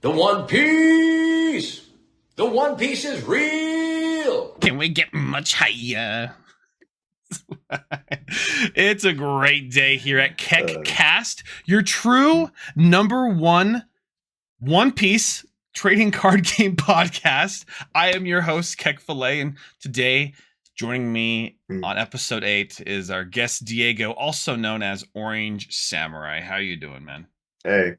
The One Piece! The One Piece is real! Can we get much higher? It's a great day here at KEKCast, your true number one One Piece trading card game podcast. I am your host, KEKFILA, and today joining me on episode 8 is our guest Diego, also known as Orange Samurai. How you doing, man? Hey,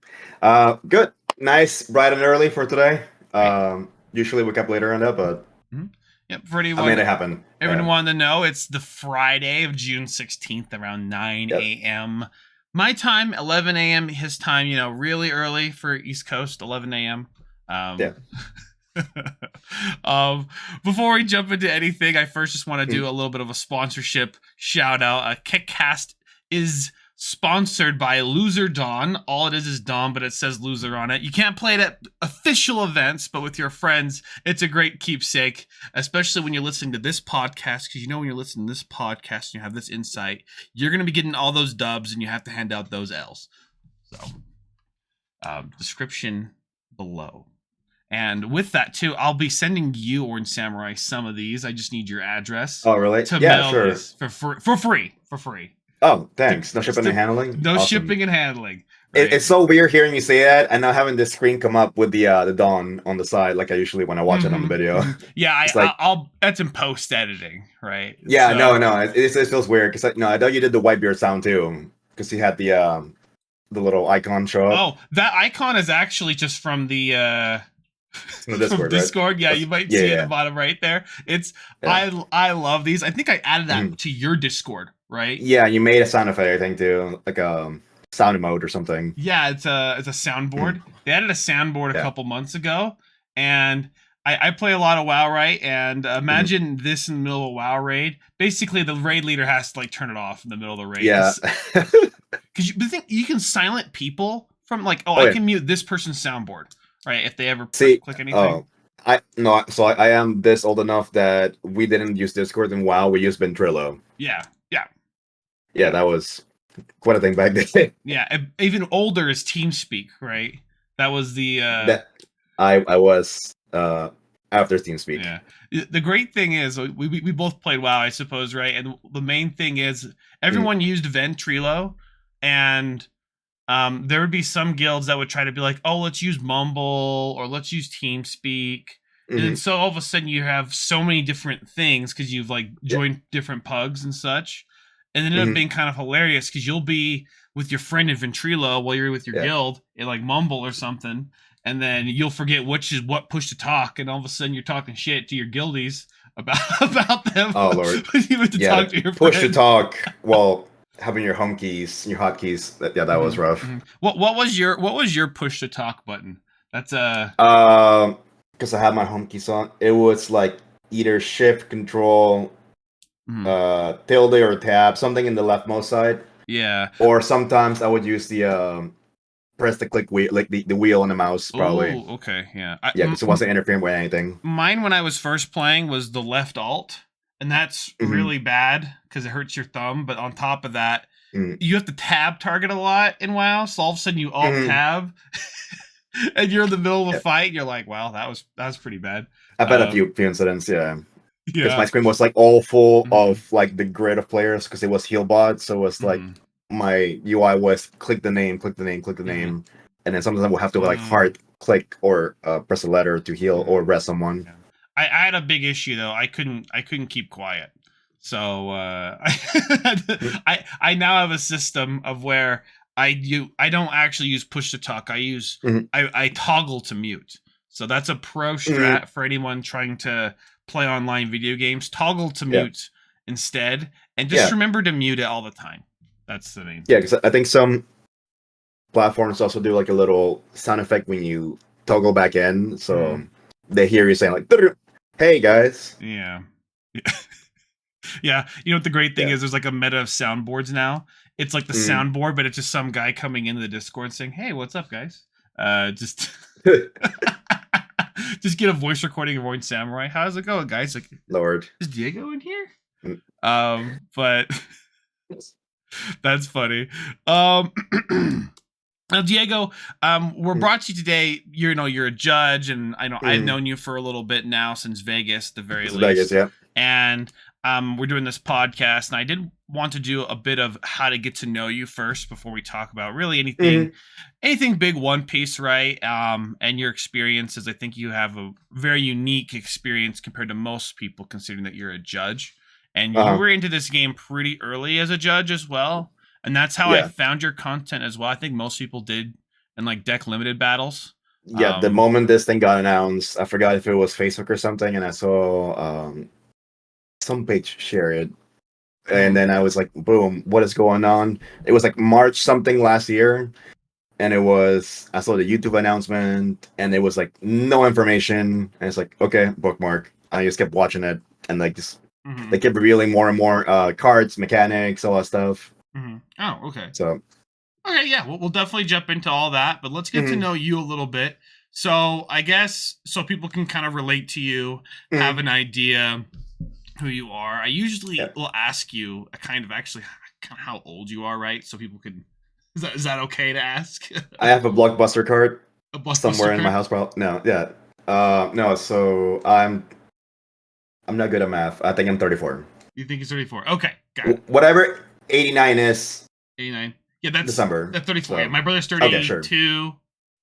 good. Nice, bright and early for today. Usually wake up later on that, but yep, for anyone, I made it happen. Everyone wanted to know it's the Friday of June 16th around 9 a.m. My time, 11 a.m. his time, you know, really early for East Coast, 11 a.m. Before we jump into anything, I first just want to do a little bit of a sponsorship shout out. KEKCast is sponsored by Loser Dawn. All it is Dawn, but it says Loser on it. You can't play it at official events, but with your friends, it's a great keepsake, especially when you're listening to this podcast, because you know when you're listening to this podcast and you have this insight, you're going to be getting all those dubs and you have to hand out those L's. So, description below. And with that, too, I'll be sending you, Orange Samurai, some of these. I just need your address. Oh, really? To yeah, mail sure. these for free. Oh, thanks. No shipping and handling? No Awesome. shipping and handling. Right? It's so weird hearing you say that and not having this screen come up with the Dawn on the side like I usually when I watch it on the video. Yeah, like, I'll that's in post editing, right? Yeah, so, no. It feels weird because I thought you did the Whitebeard sound too because he had the little icon show up. Oh, that icon is actually just from the Discord, Discord. Right? Yeah, you might see it at the bottom right there. It's I love these. I think I added that to your Discord, right? Yeah, you made a sound effect, I think, too, like a sound emote or something. Yeah, it's a soundboard. They added a soundboard a couple months ago, and I play a lot of WoW, right? And imagine this in the middle of a WoW raid. Basically, the raid leader has to like turn it off in the middle of the raid. Yeah, because you think you can silent people from like, I can mute this person's soundboard. Right, if they ever click anything. I am this old enough that we didn't use Discord and WoW, we used Ventrilo. Yeah. That was quite a thing back then. Yeah, even older is TeamSpeak, right? That was the I was after TeamSpeak. Yeah. The great thing is we both played WoW, I suppose, right? And the main thing is everyone used Ventrilo, and there would be some guilds that would try to be like, oh, let's use Mumble or let's use TeamSpeak. And so all of a sudden you have so many different things because you've like joined different pugs and such. And it ended up being kind of hilarious because you'll be with your friend in Ventrilo while you're with your guild in like Mumble or something. And then you'll forget which is what push to talk. And all of a sudden you're talking shit to your guildies about them. Oh, Lord. You have to talk to your push friend. to talk while having your home keys, your hotkeys. That was rough. What was your push to talk button? That's because I had my home keys on. It was like either shift, control, tilde or tab, something in the leftmost side. Yeah. Or sometimes I would use the press the click wheel, like the wheel on the mouse, probably. Ooh, okay, yeah. Because it wasn't interfering with anything. Mine when I was first playing was the left alt. And that's really bad because it hurts your thumb. But on top of that, you have to tab target a lot in WoW. So all of a sudden you alt tab, and you're in the middle of a fight. And you're like, wow, that was pretty bad. I've had a few incidents, Yeah. Because my screen was like all full of like the grid of players because it was healbot. So it was like my UI was click the name, and then sometimes I would have to like hard click or press a letter to heal or rest someone. Yeah. I had a big issue though. I couldn't keep quiet. So I now have a system of where I don't actually use push to talk. I use I toggle to mute. So that's a pro strat for anyone trying to play online video games. Toggle to mute instead, and just remember to mute it all the time. That's the main thing. Yeah, because I think some platforms also do like a little sound effect when you toggle back in, so they hear you saying like, "Hey guys." Yeah. Yeah. You know what the great thing is? There's like a meta of soundboards now. It's like the soundboard, but it's just some guy coming into the Discord saying, "Hey, what's up, guys?" Just just get a voice recording of Orange Samurai. How's it going, guys? Like, Lord, is Diego in here? But that's funny. Now, Diego, we're brought to you today. You're a judge, and I know I've known you for a little bit now, since Vegas, at the very least. Vegas, yeah. And we're doing this podcast, and I did want to do a bit of how to get to know you first before we talk about really anything big One Piece, right? And your experiences. I think you have a very unique experience compared to most people, considering that you're a judge, and you were into this game pretty early as a judge as well. And that's how I found your content as well. I think most people did in like deck limited battles. Yeah, the moment this thing got announced, I forgot if it was Facebook or something, and I saw some page share it. And then I was like, boom, what is going on? It was like March something last year. And I saw the YouTube announcement, and it was like no information. And it's like, okay, bookmark. I just kept watching it, and like just they kept revealing more and more cards, mechanics, all that stuff. Oh, okay. So, okay, yeah, we'll definitely jump into all that, but let's get to know you a little bit. So, I guess so people can kind of relate to you, have an idea who you are. I usually will ask you kind of how old you are, right? So people can. Is that okay to ask? I have a Blockbuster card somewhere in my house. No. So I'm not good at math. I think I'm 34. You think it's 34? Okay, got it. Whatever 89 is. 89. Yeah, that's December. That's 34. So. Yeah, my brother's 32. Okay, sure.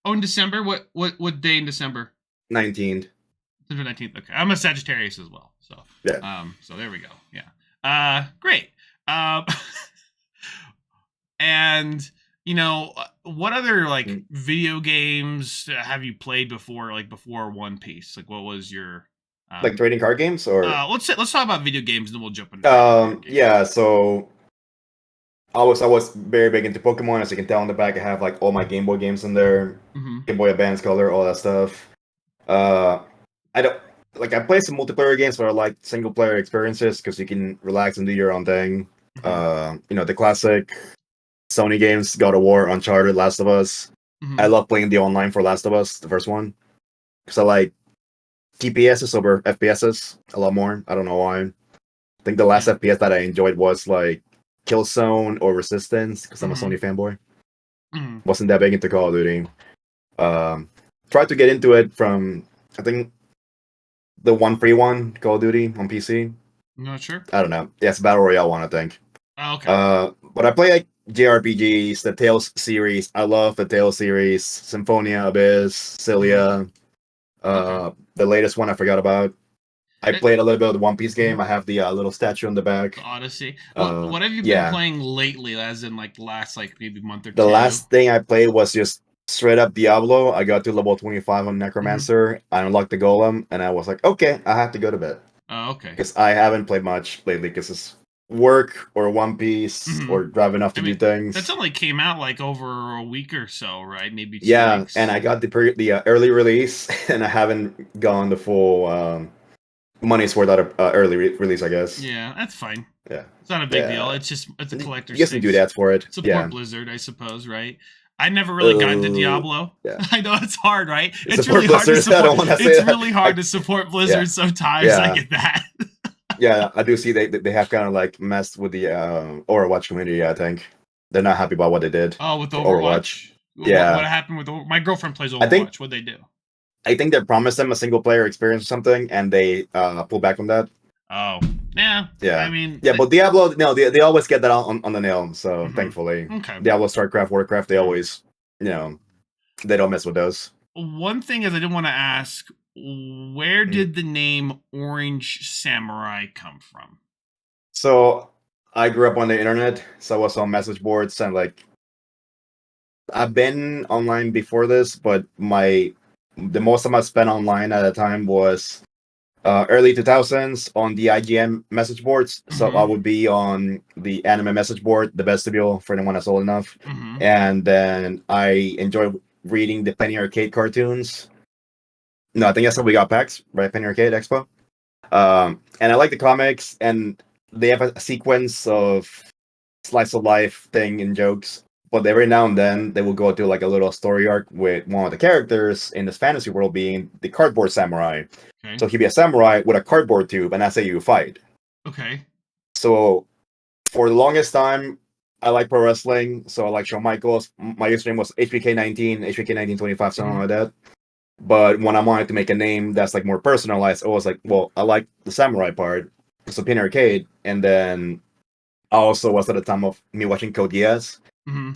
Oh, in December? What day in December? 19th. December 19th. Okay. I'm a Sagittarius as well. So so there we go. Yeah. Great. And what other like video games have you played before, like before One Piece? Like what was your like trading card games, or let's talk about video games, and then we'll jump into yeah, so I was very big into Pokemon. As you can tell on the back, I have like all my Game Boy games in there. Game Boy Advance Color, all that stuff. I play some multiplayer games, but I like single player experiences because you can relax and do your own thing. The classic Sony games, God of War, Uncharted, Last of Us. I love playing the online for Last of Us, the first one, because I like TPSs over FPSs a lot more. I don't know why. I think the last FPS that I enjoyed was like Killzone or Resistance, because I'm a Sony fanboy. Wasn't that big into Call of Duty. Tried to get into it from, I think, the one free one, Call of Duty on PC. I'm not sure. I don't know. Yeah, it's a Battle Royale one, I think. Oh, okay. But I play like JRPGs, the Tales series. I love the Tales series. Symphonia, Abyss, Cilia. The latest one I forgot about. I played a little bit of the One Piece game. I have the little statue on the back. The Odyssey. What have you been playing lately, as in like last maybe month or two? The last thing I played was just straight up Diablo. I got to level 25 on Necromancer. I unlocked the Golem, and I was like, okay, I have to go to bed. Oh, okay. Because I haven't played much lately, because it's work or One Piece or driving off to do things. That's only came out like over a week or so, right? Maybe 2 weeks. And I got the early release, and I haven't gone the full money's worth out of early release, I guess. Yeah, that's fine. Yeah, it's not a big deal. It's a collector's. You guess you do that for it. Support Blizzard, I suppose, right? I never really got into Diablo. Yeah. I know it's hard, right? It's really hard to support. It's really hard to support Blizzard sometimes. Yeah. I get that. Yeah, I do see they have kind of like messed with the Overwatch community. I think they're not happy about what they did. Oh, with Overwatch. Yeah. What happened with my girlfriend plays Overwatch? What'd they do? I think they promised them a single player experience or something, and they pulled back from that. Oh, yeah. I mean, but Diablo, no, they always get that on the nail. So thankfully, Diablo, StarCraft, Warcraft, they always, they don't mess with those. One thing is, I did want to ask, where did the name Orange Samurai come from? So I grew up on the internet, so I was on message boards, and like I've been online before this, but the most time I spent online at the time was early 2000s on the IGN message boards. So I would be on the anime message board, the vestibule, for anyone that's old enough. And then I enjoyed reading the Penny Arcade cartoons. No, I think that's how we got PAX, right? Penny Arcade Expo. And I like the comics, and they have a sequence of slice of life thing and jokes. But every now and then, they will go to like a little story arc with one of the characters in this fantasy world being the cardboard samurai. Okay. So he'd be a samurai with a cardboard tube, and that's how you fight. Okay. So for the longest time, I like pro wrestling, so I like Shawn Michaels. My username was HBK19, HBK1925, something like that. But when I wanted to make a name that's like more personalized, I was like, well, I like the samurai part, so Pin Arcade, and then I also was at the time of me watching Code Geass,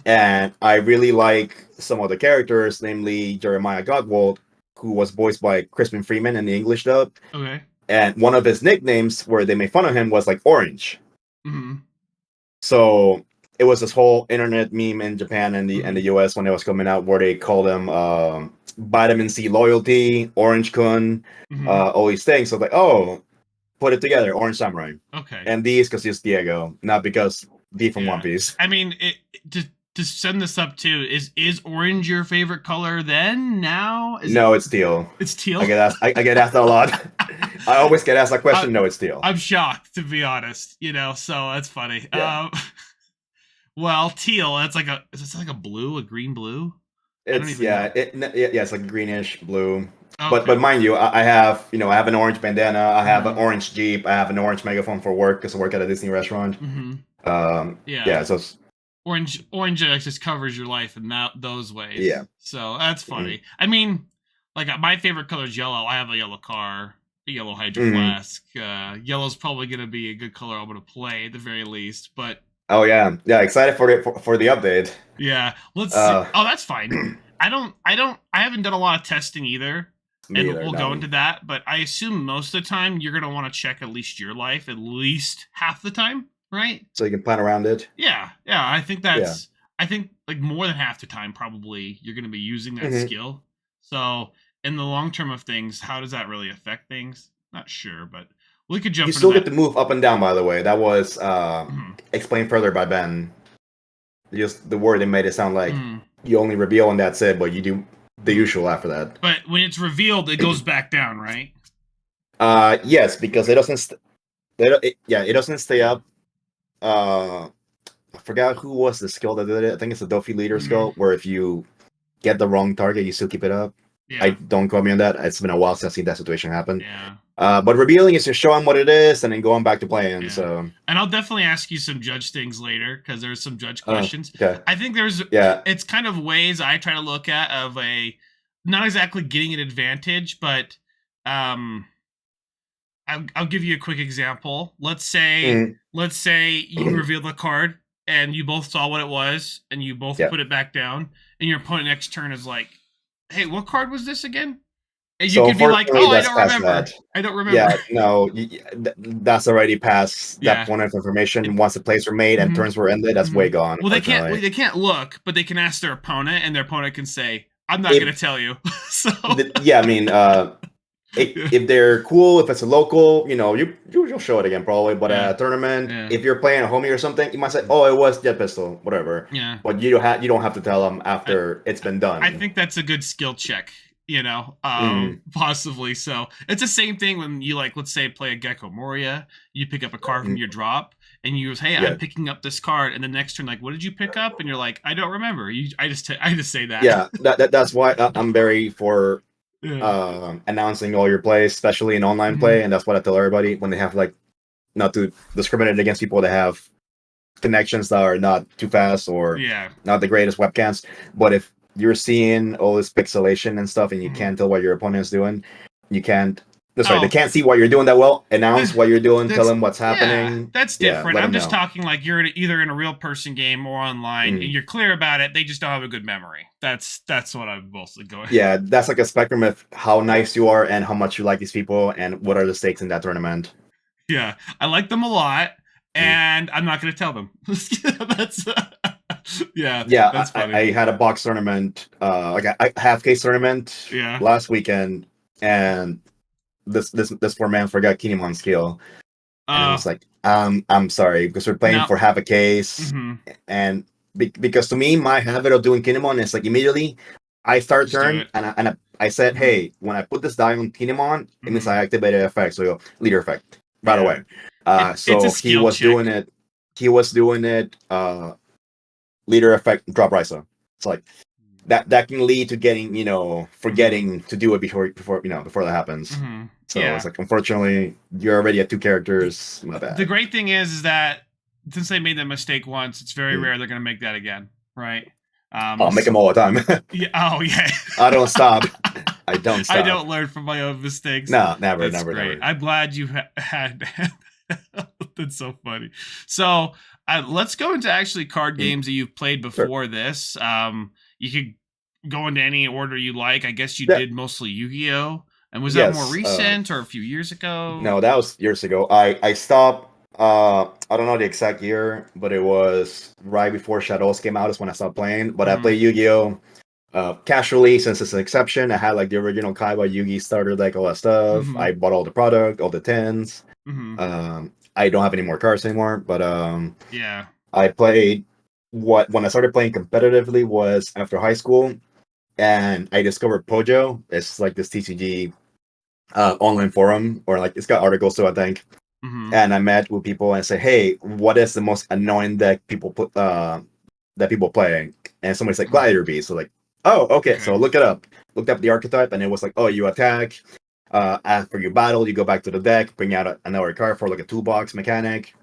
and I really like some of the characters, namely Jeremiah Godwald, who was voiced by Crispin Freeman in the English dub. Okay. And one of his nicknames, where they made fun of him, was like Orange. So it was this whole internet meme in Japan and the US when it was coming out, where they called him Vitamin C Loyalty, Orange Kun, all these things. So like, oh, put it together, Orange Samurai. Okay. And these because he's Diego, not because D from One Piece. I mean, to send this up too, is orange your favorite color then? Now? It's teal. It's teal? I get asked that a lot. I always get asked that question. No, it's teal. I'm shocked, to be honest. So that's funny. Yeah. Well, teal, is it like a blue, a green blue? It's it's like greenish blue. Okay. But mind you, I have an orange bandana, I have an orange Jeep, I have an orange megaphone for work because I work at a Disney restaurant. So orange just covers your life in those ways. Yeah. So that's funny. I mean, like my favorite color is yellow. I have a yellow car, a yellow hydro flask. Yellow's probably gonna be a good color I'm gonna play at the very least. But excited for the update. Yeah, let's see. Oh, that's fine. I haven't done a lot of testing either. We'll go into that, but I assume most of the time you're going to want to check at least your life at least half the time, right? So you can plan around it. Yeah. I think I think like more than half the time probably you're going to be using that skill. So in the long term of things, how does that really affect things? Not sure, but we could jump. You still get to move up and down, by the way. That was explained further by Ben. Just the word they made it sound like you only reveal and that's it, but you do the usual after that. But when it's revealed, it goes back down, right? Yes, because it doesn't. It doesn't stay up. I forgot who was the skill that did it. I think it's the Dofi leader skill, where if you get the wrong target, you still keep it up. Yeah. I don't quote me on that. It's been a while since I've seen that situation happen. Yeah. But revealing is just showing what it is and then going back to playing. Yeah. So, and I'll definitely ask you some judge things later because there's some judge questions. Okay. I think it's kind of ways I try to look at of not exactly getting an advantage, but I'll give you a quick example. Let's say you reveal the card and you both saw what it was and you both put it back down, and your opponent next turn is like, "Hey, what card was this again?" And you could be like, "Oh, I don't remember. That. I don't remember." Yeah, no, that's already past that point of information. Once the plays were made and turns were ended, that's way gone. Well, they can't look, but they can ask their opponent, and their opponent can say, "I'm not going to tell you." So I mean, if they're cool, if it's a local, you'll show it again probably. But at a tournament, if you're playing a homie or something, you might say, "Oh, it was Jet Pistol," whatever. Yeah. But you don't have to tell them after it's been done. I think that's a good skill check. Possibly. So it's the same thing when you let's say play a Gecko Moria, you pick up a card from your drop and you go, "Hey, I'm picking up this card," and the next turn, "What did you pick up?" And you're like, "I don't remember." I just say that. Yeah, that's why I'm very for announcing all your plays, especially in online play, and that's what I tell everybody when they have not to discriminate against people that have connections that are not too fast or not the greatest webcams, but if you're seeing all this pixelation and stuff and you can't tell what your opponent is doing, they can't see what you're doing that well. Announce what you're doing, tell them what's happening. That's different. I'm just talking you're either in a real person game or online and you're clear about it. They just don't have a good memory. That's what I'm mostly going. Yeah, that's like a spectrum of how nice you are and how much you like these people and what are the stakes in that tournament. Yeah, I like them a lot and I'm not going to tell them. That's that's funny. I had a box tournament, a half case tournament last weekend, and this poor man forgot Kinemon skill. And I was like, I'm sorry, because we're playing for half a case, and because to me, my habit of doing Kinemon is immediately I start turn and I said, "Hey, when I put this die on Kinemon, it means I activated effect, so leader effect right away." So he was doing it. He was doing it. Leader effect drop Risa. It's that can lead to getting forgetting to do it before that happens. So it's unfortunately you're already at 2 characters. My bad. The great thing is that since they made that mistake once, it's very rare they're going to make that again, right? I'll make them all the time. Yeah. Oh, yeah. I don't stop. I don't stop. I don't learn from my own mistakes. No, never, That's never, great. never. I'm glad you had. That's so funny. So let's go into actually card games that you've played before this. You could go into any order you like. I guess you did mostly Yu-Gi-Oh! And was that more recent or a few years ago? No, that was years ago. I stopped. I don't know the exact year, but it was right before Shadows came out is when I stopped playing. But I played Yu-Gi-Oh! Casually, since it's an exception. I had like the original Kaiba Yugi starter deck, all that stuff. I bought all the product, all the tins. I don't have any more cards anymore, but yeah, I played when I started playing competitively was after high school, and I discovered Pojo. It's like this TCG online forum, or like it's got articles too, I think. And I met with people and said, "Hey, what is the most annoying deck people put that people playing?" And somebody said Glider Beast. So like, oh, okay. So look it up. Looked up the archetype, and it was like, oh, you attack. After you battle, you go back to the deck, bring out another card for like a toolbox mechanic.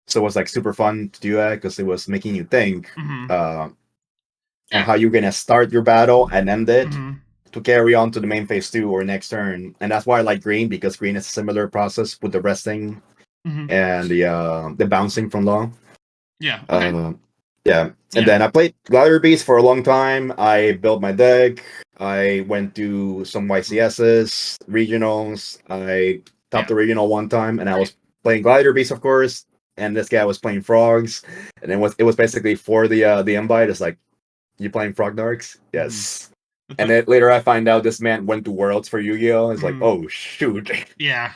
So it was like super fun to do that because it was making you think and how you're gonna start your battle and end it to carry on to the main phase 2 or next turn. And that's why I like green, because green is a similar process with the resting and the bouncing from low. Yeah. Okay. And then I played Glider Beast for a long time. I built my deck. I went to some YCSs, regionals. I topped the regional one time, and I was playing Glider Beast, of course. And this guy was playing Frogs, and it was basically for the invite. It's like, you playing Frog Darks? Yes. And then later I find out this man went to Worlds for Yu-Gi-Oh! It's like, oh shoot. Yeah.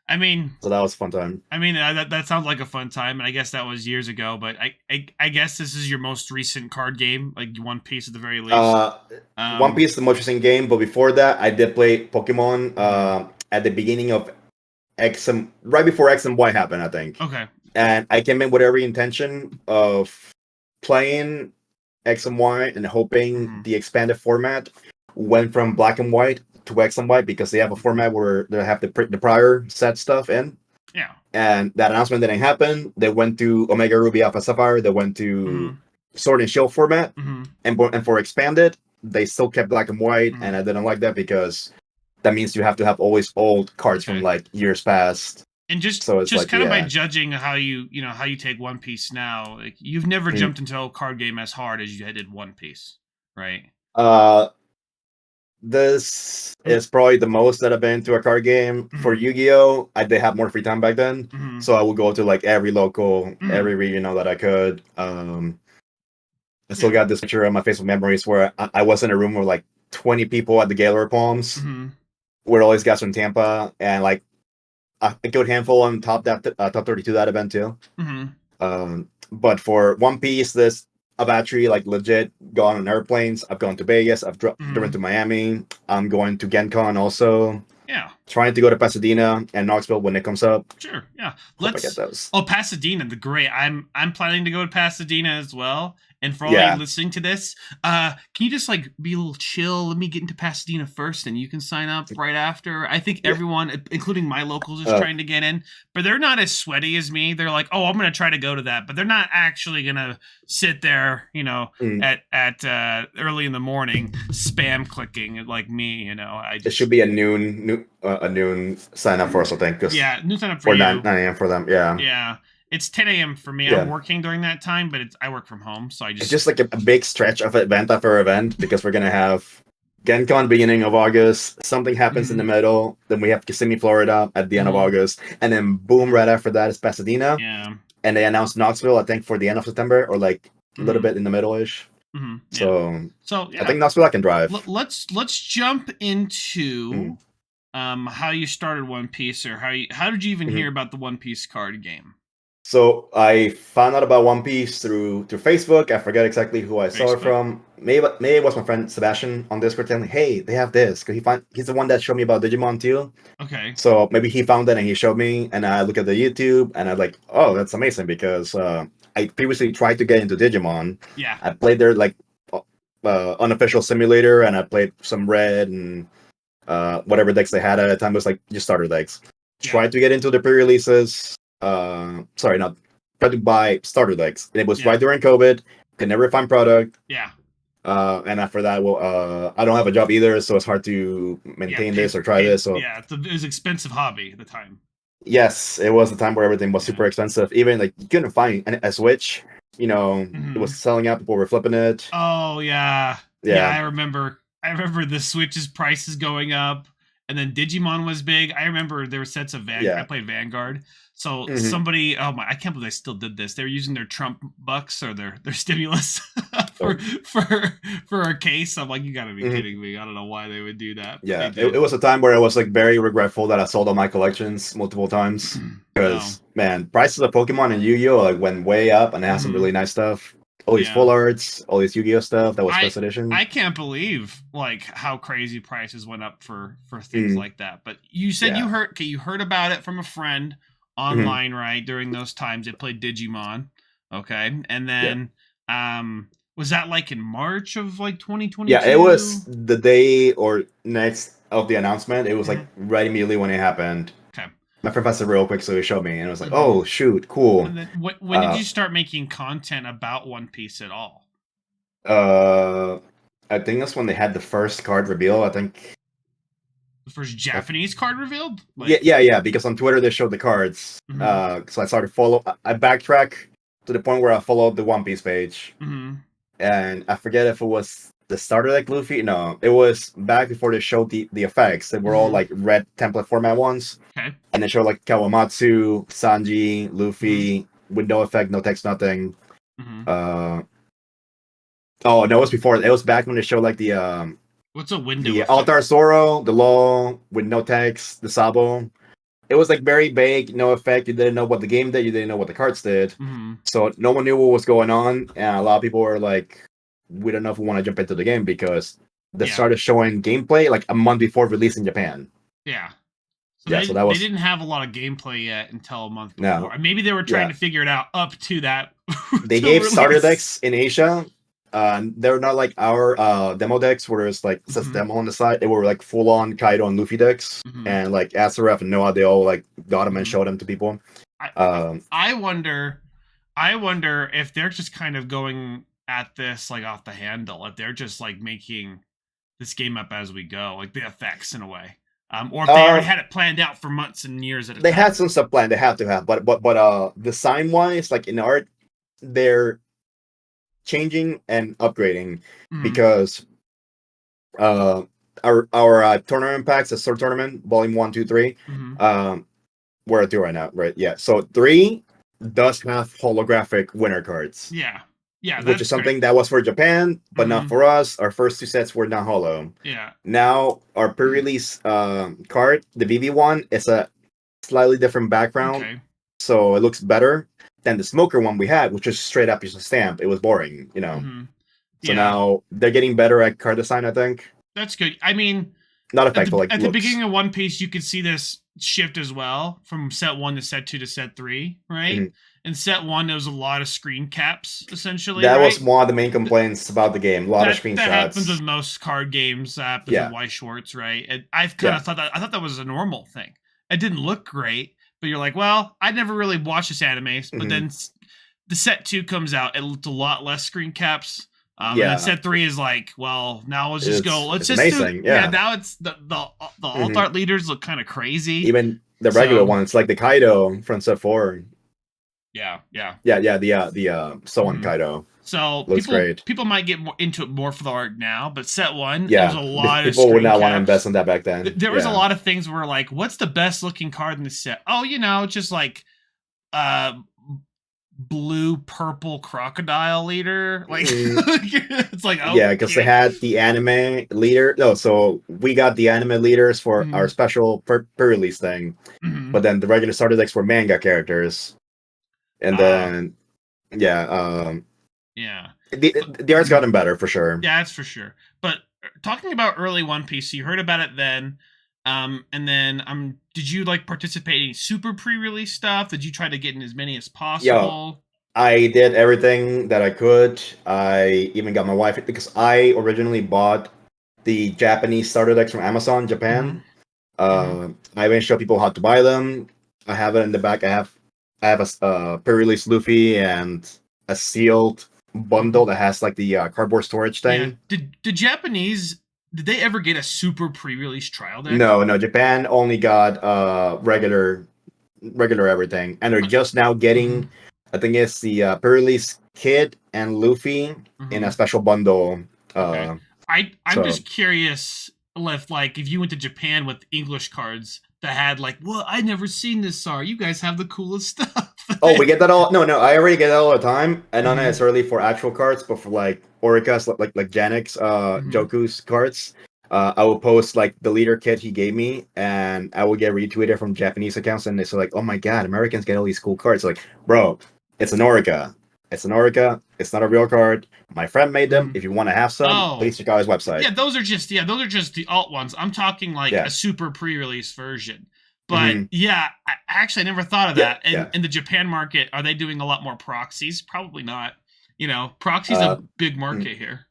I mean, so that was a fun time. I mean, that sounds like a fun time, and I guess that was years ago. But I guess this is your most recent card game, like One Piece at the very least. One Piece is the most recent game, but before that, I did play Pokemon at the beginning of right before X and Y happened, I think. Okay. And I came in with every intention of playing X and Y and hoping the expanded format went from black and white to X and Y, because they have a format where they have the prior set stuff in. Yeah. And that announcement didn't happen. They went to Omega Ruby Alpha Sapphire. They went to Sword and Shield format. And for expanded, they still kept black and white. And I didn't like that, because that means you have to have always old cards from like years past. And just like, kind of by judging how you take One Piece now, like, you've never jumped into a card game as hard as you did One Piece, right? This is probably the most that I've been to a card game. For Yu-Gi-Oh! I did have more free time back then, so I would go to like every local, every regional that I could. I still got this picture on my Facebook memories where I was in a room with like 20 people at the Gaylord Palms, where all these guys from Tampa, and like a good handful on top 32 that event too. But for One Piece, this I've actually like legit gone on airplanes. I've gone to Vegas. I've driven to Miami. I'm going to Gen Con also. Yeah. Trying to go to Pasadena and Knoxville when it comes up. Sure. Yeah. Let's get those. Oh, Pasadena, the great. I'm planning to go to Pasadena as well. And for all you listening to this, can you just like be a little chill? Let me get into Pasadena first, and you can sign up right after. I think everyone, including my locals, is trying to get in, but they're not as sweaty as me. They're like, "Oh, I'm going to try to go to that," but they're not actually going to sit there, at early in the morning, spam clicking like me. It should be a noon sign up for us, I think. Noon sign up for you. 9 a.m. for them. Yeah. Yeah. It's 10 a.m. for me. I'm working during that time, but I work from home, so it's just like a big stretch of event after event, because we're gonna have Gen Con beginning of August. Something happens in the middle. Then we have Kissimmee, Florida at the end of August, and then boom, right after that is Pasadena. Yeah. And they announced Knoxville, I think, for the end of September, or like a little bit in the middle-ish. So I think Knoxville I can drive. Let's jump into how you started One Piece, or how did you even hear about the One Piece card game? So I found out about One Piece through Facebook. I forget exactly who I saw it from. Maybe it was my friend Sebastian on Discord telling me, "Hey, they have this." Because he's the one that showed me about Digimon too. Okay. So maybe he found it and he showed me, and I look at the YouTube and I'm like, "Oh, that's amazing!" Because I previously tried to get into Digimon. Yeah. I played their like unofficial simulator, and I played some Red and whatever decks they had at the time. It was like just starter decks. Tried to get into the pre-releases. Sorry, not tried to buy starter decks. And it was Yeah. right during COVID. Could never find product. Yeah. And after that, well, I don't have a job either, so it's hard to maintain this or try this. So yeah, it was an expensive hobby at the time. yes, it was a time where everything was Yeah. super expensive. Even like you couldn't find a Switch. You know, Mhm. it was selling out. People were flipping it. Oh yeah. Yeah. I remember the Switch's prices going up, and then Digimon was big. I remember there were sets of Vanguard. Yeah. I played Vanguard. So Mhm. somebody, oh my, I can't believe they still did this. They were using their Trump bucks or their stimulus for a case. I'm like, you gotta be Mhm. kidding me. I don't know why they would do that. but Yeah, they did. it was a time where I was like very regretful that I sold all my collections multiple times because No. man, prices of Pokemon and Yu-Gi-Oh like went way up, and they had some Mhm. really nice stuff. All these Yeah. full arts, all this Yu-Gi-Oh stuff that was first edition. I can't believe like how crazy prices went up for things Mm. like that. But you said Yeah. you heard about it from a friend online, right? During those times they played Digimon. Okay. And then was that like in March of like 2022? Yeah, it was the day or next of the announcement. It was like right immediately when it happened. Okay. My friend passed it real quick, so he showed me, and it was like, Mhm. "Oh shoot, cool." And then when did you start making content about One Piece at all? I think that's when they had the first card reveal. I think. The first Japanese card revealed? Yeah. Because on Twitter they showed the cards. Mhm. So I started follow. I backtrack to the point where I followed the One Piece page, and I forget if it was the starter deck Luffy. No, it was back before they showed the effects. They were all like red template format ones. Okay. And they showed like Kawamatsu, Sanji, Luffy with no effect, no text, nothing. Oh no, it was before. It was back when they showed like the What's a window? the effect? Altar Zoro, the Law with no text, the Sabo. It was like very vague, no effect. You didn't know what the game did. You didn't know what the cards did. So no one knew what was going on, and a lot of people were like, "We don't know if we want to jump into the game," because they started showing gameplay like a month before release in Japan. Yeah. So that was. They didn't have a lot of gameplay yet until a month No. before. Maybe they were trying to figure it out up to that. They gave starter decks in Asia. They're not like our demo decks where it's like says demo on the side. They were like full on Kaido and Luffy decks, and like Asuref and Noah, they all like got them and showed them to people. I wonder if they're just kind of going at this like off the handle. If they're just like making this game up as we go, like the effects in a way. Or if they already had it planned out for months and years at a time. They had some stuff planned. They have to have, but design wise, like in art, they're changing and upgrading because our tournament packs, the sword tournament, volume 1, 2, 3. We're at 2 right now, right? Yeah. So 3 does have holographic winner cards. Yeah, which is something that was for Japan, but not for us. Our first 2 sets were not holo. Yeah. Now our pre-release card, the VV one, is a slightly different background, so it looks better than the Smoker one we had, which was straight up just a stamp. It was boring, you know. So now they're getting better at card design, I think. That's good. I mean, not effective like at the beginning of One Piece, you could see this shift as well from set 1 to set 2 to set 3, right? In set 1, there was a lot of screen caps, essentially. That was one of the main complaints about the game. A lot of screenshots. That happens with most card games. That happens with Weiss Schwartz, right? And I've kind of thought that was a normal thing. It didn't look great, but you're like, well, I never really watched this anime. But then the set 2 comes out, it looked a lot less screen caps. And then set 3 is like, well, now let's just go. Let's just amazing. now it's the alt art leaders look kind of crazy. Even the regular ones, like the Kaido from set 4. Yeah. The Soan Kaido. So looks great. People might get more into it more for the art now, but set 1, there's a lot of people would not want to invest in that back then. There was a lot of things where like, what's the best looking card in the set? Oh, just like blue purple crocodile leader. Like it's like because they had the anime leader. No, so we got the anime leaders for our special pre-release thing, but then the regular starter decks were manga characters. And then, the art's gotten better for sure. Yeah, that's for sure. But talking about early One Piece, you heard about it then, and then did you like participate in super pre-release stuff? Did you try to get in as many as possible? I did everything that I could. I even got my wife because I originally bought the Japanese starter decks from Amazon Japan. I even show people how to buy them. I have it in the back. I have I have a pre-release Luffy and a sealed bundle that has like the cardboard storage thing. Yeah. Did Japanese, did they ever get a super pre-release trial deck? No, Japan only got regular everything, and they're just now getting. I think it's the pre-release Kid and Luffy in a special bundle. Okay. I'm so- just curious if you went to Japan with English cards that had well, I never seen this, sorry. You guys have the coolest stuff. Oh, we get that all? No, I already get that all the time, and not necessarily for actual cards, but for like ORIKA's, like Janek's, Joku's cards. I will post like the leader kit he gave me, and I will get retweeted from Japanese accounts, and it's like, oh my god, Americans get all these cool cards. Like, bro, it's an ORIKA. It's an ORIKA. It's not a real card. My friend made them. If you want to have some, please check out his website. Yeah, those are just the alt ones. I'm talking a super pre-release version. But I never thought of that. And in the Japan market, are they doing a lot more proxies? Probably not. Proxies a big market here.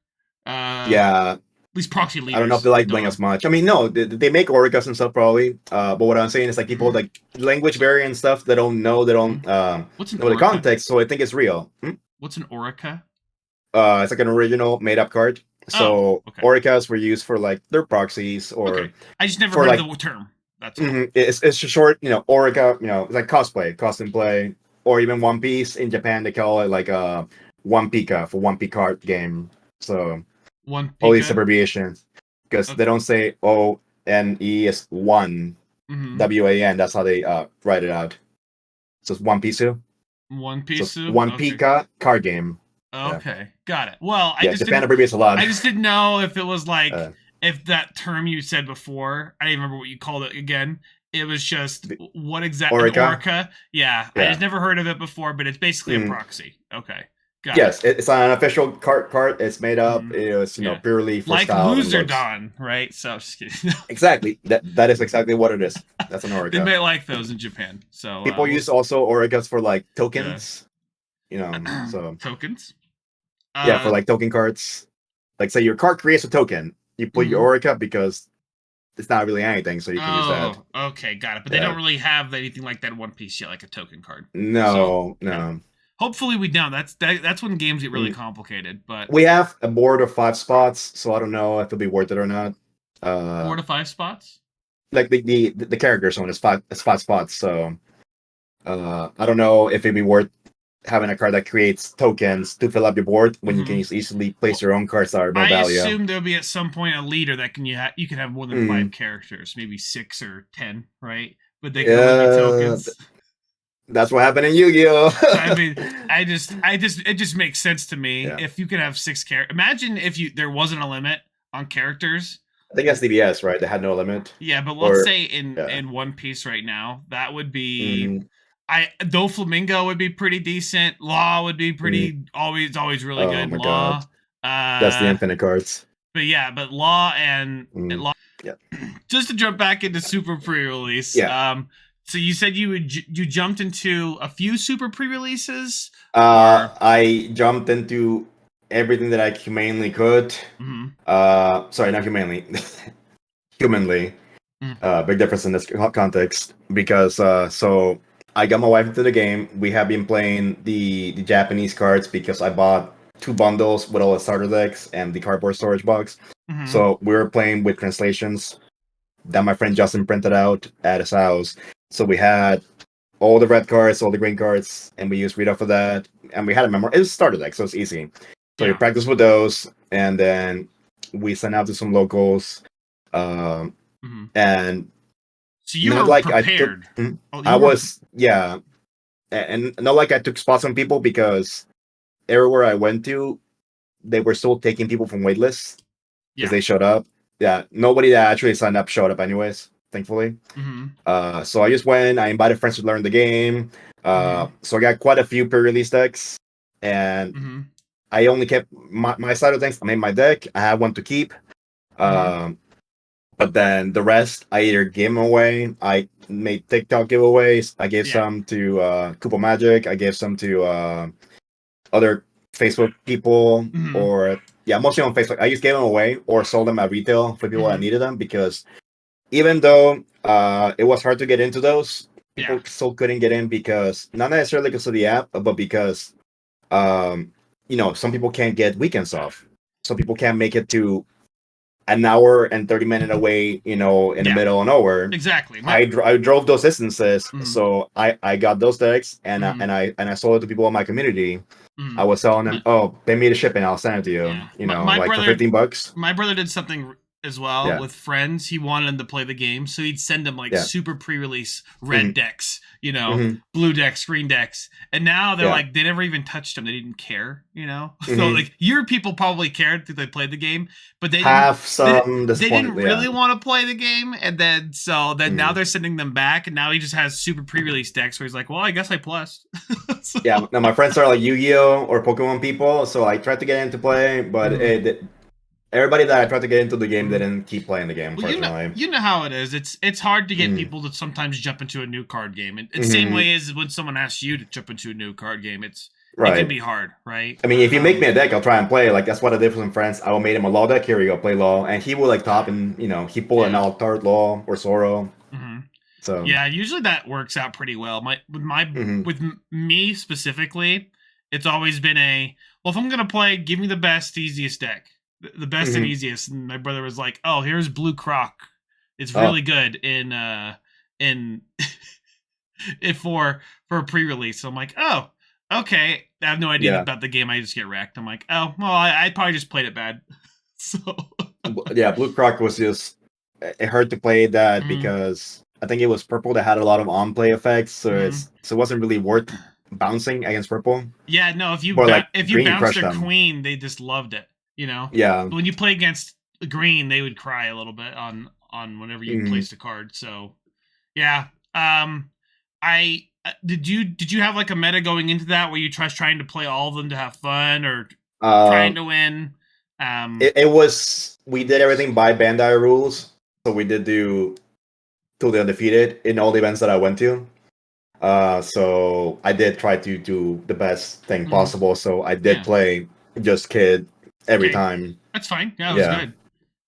At least proxy leaders. I don't know if they like playing as much. I mean, no, they make ORIKAs and stuff probably. But what I'm saying is people like language barrier and stuff. They don't know What's an know the context, so I think it's real. What's an ORIKA? It's like an original made up card. So ORIKAs were used for their proxies or. I just never heard the term. That's all. It's short, ORIKA. It's like costume play, or even One Piece in Japan. They call it One Pika for One P card game. So. All these abbreviations, because they don't say ONE is one, WAN. That's how they write it out. So it's One Pisu. One Pisu. So One Pika card game. Okay, got it. Well, Japan abbreviates a lot. I just didn't know if it was if that term you said before. I didn't remember what you called it again. It was just what exactly ORIKA. Yeah, I just never heard of it before, but it's basically a proxy. Okay. Yes, it's an official card. It's made up. It's purely for style. Loser Dawn, right? So just kidding. Exactly. That is exactly what it is. That's an ORIKA. They may like those in Japan. So people use also ORIKAs for tokens. So tokens. For token cards. Say your card creates a token. You put your ORIKA because it's not really anything, so you can use that. Okay, got it. But they don't really have anything like that in One Piece yet, like a token card. No. Hopefully we don't. That's when games get really complicated. But we have a board of 5 spots, so I don't know if it'll be worth it or not. 4 to 5 spots? Like the characters one is 5 spots, so I don't know if it'd be worth having a card that creates tokens to fill up your board when you can easily place your own cards that are more value. I assume there'll be at some point a leader that you can have more than 5 characters, maybe 6 or 10, right? But they can only be tokens. That's what happened in Yu-Gi-Oh! I mean, it just makes sense to me if you could have 6 characters. Imagine if there wasn't a limit on characters. I think that's DBS, right? They had no limit. Yeah, but let's say in One Piece right now, that would be Doflamingo would be pretty decent. Law would be pretty always really good. Law. That's the infinite cards. But Law and Law. Yeah. Just to jump back into Super Pre-Release. Yeah. So you said you jumped into a few super pre-releases? I jumped into everything that I humanly could. Sorry, not humanly. Humanly. Big difference in this context. Because so I got my wife into the game. We have been playing the Japanese cards because I bought 2 bundles with all the starter decks and the cardboard storage box. So we were playing with translations that my friend Justin printed out at his house. So we had all the red cards, all the green cards, and we used read off of that. And we had a memory. It was a starter deck, so it's easy. So we practiced with those, and then we sent out to some locals. And so you were prepared. I was, and not like I took spots on people because everywhere I went to, they were still taking people from waitlists because they showed up. Yeah, nobody that actually signed up showed up anyways. Thankfully. So I just went, I invited friends to learn the game. So I got quite a few pre-release decks, and I only kept my side of things. I made my deck. I had one to keep. But then the rest, I either gave them away. I made TikTok giveaways. I gave some to Koopa Magic. I gave some to other Facebook people, or mostly on Facebook. I just gave them away or sold them at retail for people that needed them, because even though it was hard to get into those, people still couldn't get in because not necessarily because of the app, but because some people can't get weekends off. Some people can't make it to an hour and 30-minute away, in the middle of nowhere. Exactly. I drove those distances, so I got those decks and I sold it to people in my community. I was telling them, pay me the shipping, I'll send it to you. My like brother, for $15. My brother did something as well with friends. He wanted them to play the game, so he'd send them like super pre-release red decks, blue decks, green decks, and now they're like they never even touched them. They didn't care, So like your people probably cared that they played the game, but they didn't really want to play the game, and then now they're sending them back, and now he just has super pre-release decks where he's like, well, I guess I plussed. Yeah, now my friends are like Yu-Gi-Oh or Pokemon people, so I tried to get into play, but everybody that I tried to get into the game didn't keep playing the game, unfortunately. You know how it is. It's hard to get people to sometimes jump into a new card game. And the same way as when someone asks you to jump into a new card game, it can be hard, right? I mean, if you make me a deck, I'll try and play. Like, that's what I did with some friends. I made him a law deck. Here we go, play law. And he would, like, top and, he pulled an alt-art law or Zoro. So yeah, usually that works out pretty well. With me specifically, it's always been if I'm going to play, give me the best, easiest deck. The best and easiest, and my brother was like, "Oh, here's Blue Croc. It's really good in for a pre-release." So I'm like, "Oh, okay." I have no idea about the game. I just get wrecked. I'm like, "Oh, well, I probably just played it bad." So yeah, Blue Croc was just it hurt to play that because I think it was purple that had a lot of on-play effects, so it wasn't really worth bouncing against purple. Yeah, no, if you bounced their queen, they just loved it. Yeah. When you play against green, they would cry a little bit on whenever you placed a card. So, yeah. Did you have like a meta going into that where you trying to play all of them to have fun or trying to win? It was we did everything by Bandai rules, so we did do till the undefeated in all the events that I went to. So I did try to do the best thing possible. So I did play just Kid every time. That's fine. Yeah, that was good.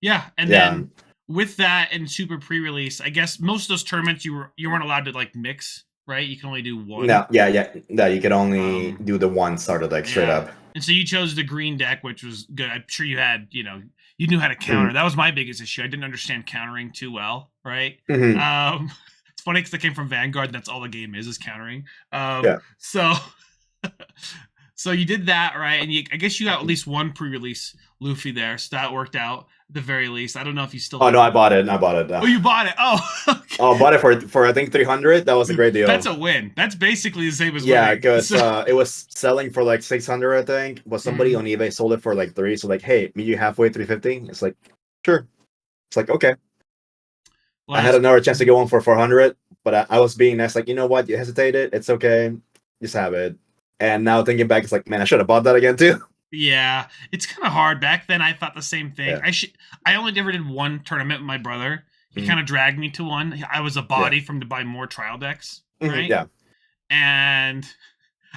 Yeah, and then with that and super pre-release, I guess most of those tournaments you weren't allowed to like mix, right? You can only do one. No, you could only do the one starter deck straight up. And so you chose the green deck, which was good. I'm sure you had, you knew how to counter. That was my biggest issue. I didn't understand countering too well, right? It's funny because I came from Vanguard. And that's all the game is countering. So you did that, right? And I guess you got at least one pre-release Luffy there, so that worked out at the very least. I don't know if you still. Oh no, I bought it. Oh, you bought it. Oh. Okay. Oh, I bought it for I think 300. That was a great deal. That's a win. That's basically the same as winning. Because it was selling for like 600, I think. But somebody on eBay sold it for like 3. So like, hey, meet you halfway, 350. It's like, sure. It's like okay. Well, I had another chance to go on for 400, but I was being nice. Like, you know what? You hesitated. It's okay. Just have it. And now thinking back, it's like, man, I should have bought that again too. Yeah, it's kind of hard. Back then, I thought the same thing. Yeah. I only ever did one tournament with my brother. He kind of dragged me to one. I was a body for him to buy more trial decks, right? Yeah. And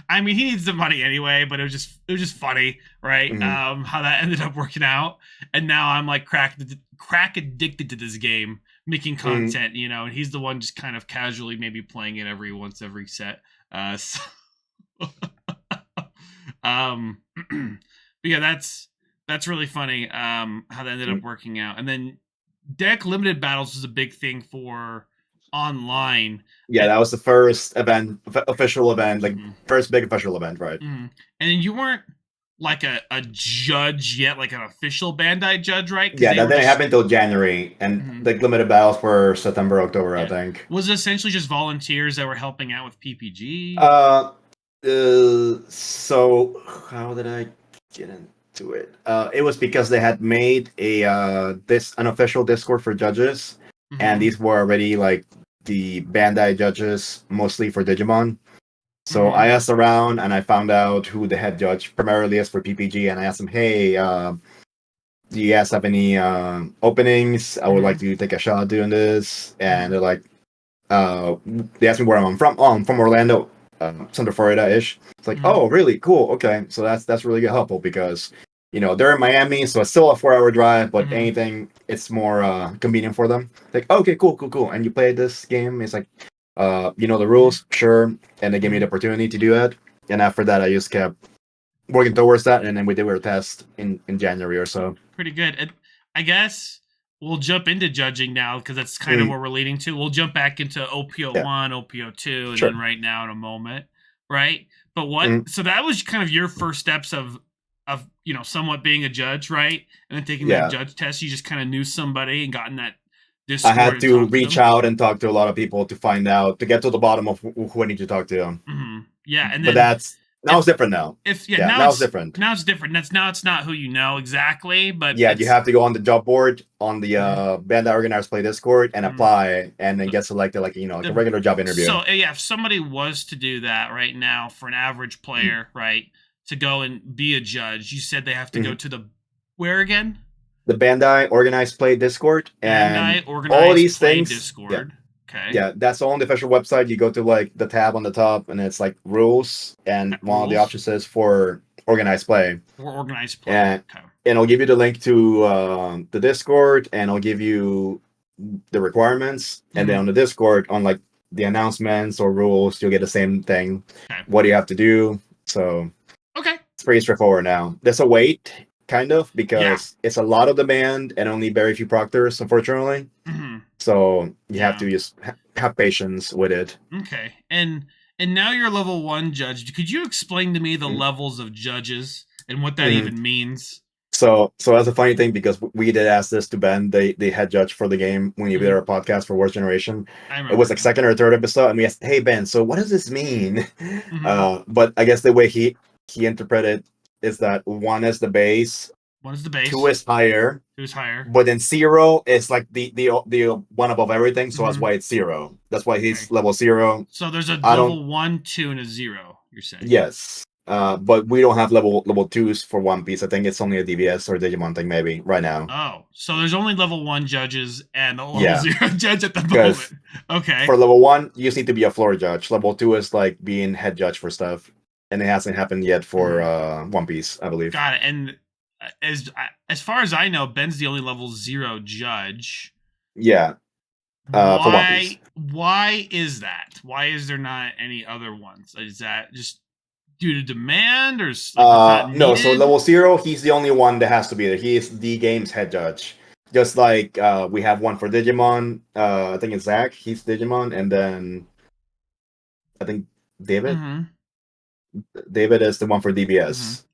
I mean, he needs the money anyway, but it was just funny, right? How that ended up working out. And now I'm like crack addicted to this game, making content, and he's the one just kind of casually maybe playing it every set. But yeah, that's really funny how that ended up working out. And then deck limited battles was a big thing for online. Yeah, that was the first official event, like first big official event, right? And you weren't like a judge yet, like an official Bandai judge, right? Yeah, that didn't happen until January, and the limited battles were September, October, I think. Was it essentially just volunteers that were helping out with PPG? So how did I get into it? It was because they had made an official Discord for judges, and these were already like the Bandai judges, mostly for Digimon. So I asked around, and I found out who the head judge primarily is for PPG, and I asked them, "Hey, do you guys have any openings? I would like to take a shot at doing this." And they're like, they asked me where I'm from. Oh, I'm from Orlando. Santa Florida-ish. It's like, oh, really? Cool. Okay. So that's really helpful because, they're in Miami, so it's still a 4-hour drive, but anything, it's more convenient for them. Like, okay, cool. And you play this game? It's like, the rules, sure, and they gave me the opportunity to do it. And after that, I just kept working towards that, and then we did our test in January or so. Pretty good. And I guess we'll jump into judging now because that's kind of what we're leading to. We'll jump back into OPO1, OPO2, and then right now in a moment, right? But what? So that was kind of your first steps of somewhat being a judge, right? And then taking that judge test. You just kind of knew somebody and gotten that Discord. I had to reach out and talk to a lot of people to find out, to get to the bottom of who I need to talk to. Mm-hmm. Yeah, and then, but now it's different now. Now it's different. Now it's different. Now it's not who you know exactly, but you have to go on the job board on the Bandai Organizers Play Discord and apply, and then get selected like a regular job interview. So if somebody was to do that right now for an average player, right, to go and be a judge, you said they have to go to where again? The Bandai Organized Play Discord, and Organized all these Play things. Discord. Okay. Yeah, that's on the official website. You go to like the tab on the top, and it's like rules, and one of the options is for organized play. For organized play. And I'll give you the link to the Discord, and I'll give you the requirements, and then on the Discord, on like the announcements or rules, you'll get the same thing. Okay. What do you have to do? So it's pretty straightforward now. There's a wait, kind of, because it's a lot of demand and only very few proctors, unfortunately. So you have to just have patience with it. Okay. And now you're level 1 judge. Could you explain to me the levels of judges and what that even means? So that's a funny thing, because we did ask this to Ben, the head judge for the game, when he did our podcast for Worst Generation. It was like second or third episode, and we asked, "Hey Ben, so what does this mean?" But I guess the way he interpreted is that 1 is the base. 1 is the base. 2 is higher. 2 is higher. But then 0 is like the one above everything, so that's why it's 0. That's why he's level 0. So there's a level 1, 2, and a 0, you're saying? Yes. But we don't have level 2s for One Piece. I think it's only a DBS or Digimon thing maybe right now. Oh, so there's only level 1 judges and a level 0 judge at the moment. Okay. For level 1, you just need to be a floor judge. Level 2 is like being head judge for stuff. And it hasn't happened yet for One Piece, I believe. Got it. And as far as I know, Ben's the only level 0 judge. Yeah. For One Piece. Why is that? Why is there not any other ones? Is that just due to demand, or no? So level 0, he's the only one that has to be there. He is the game's head judge. Just like we have one for Digimon. I think it's Zach. He's Digimon, and then I think David. David is the one for DBS.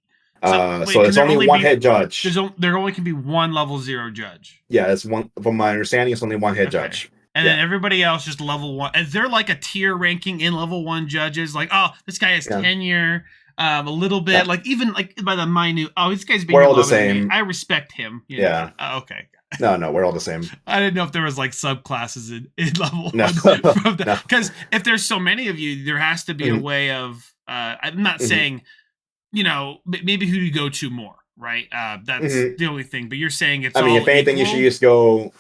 So there's only one head judge. There only can be one level 0 judge. Yeah, it's one. From my understanding, it's only one head judge. And then everybody else just level 1. Is there like a tier ranking in level 1 judges? Like, oh, this guy has tenure, a little bit, like even like by the minute. Oh, this guy's being we're all the same. I respect him. Yeah. Okay. No, we're all the same. I didn't know if there was like subclasses in level 1. Because if there's so many of you, there has to be a way of. I'm not saying, maybe who you go to more, right? That's the only thing. But you're saying it's. I mean, if anything, you should just go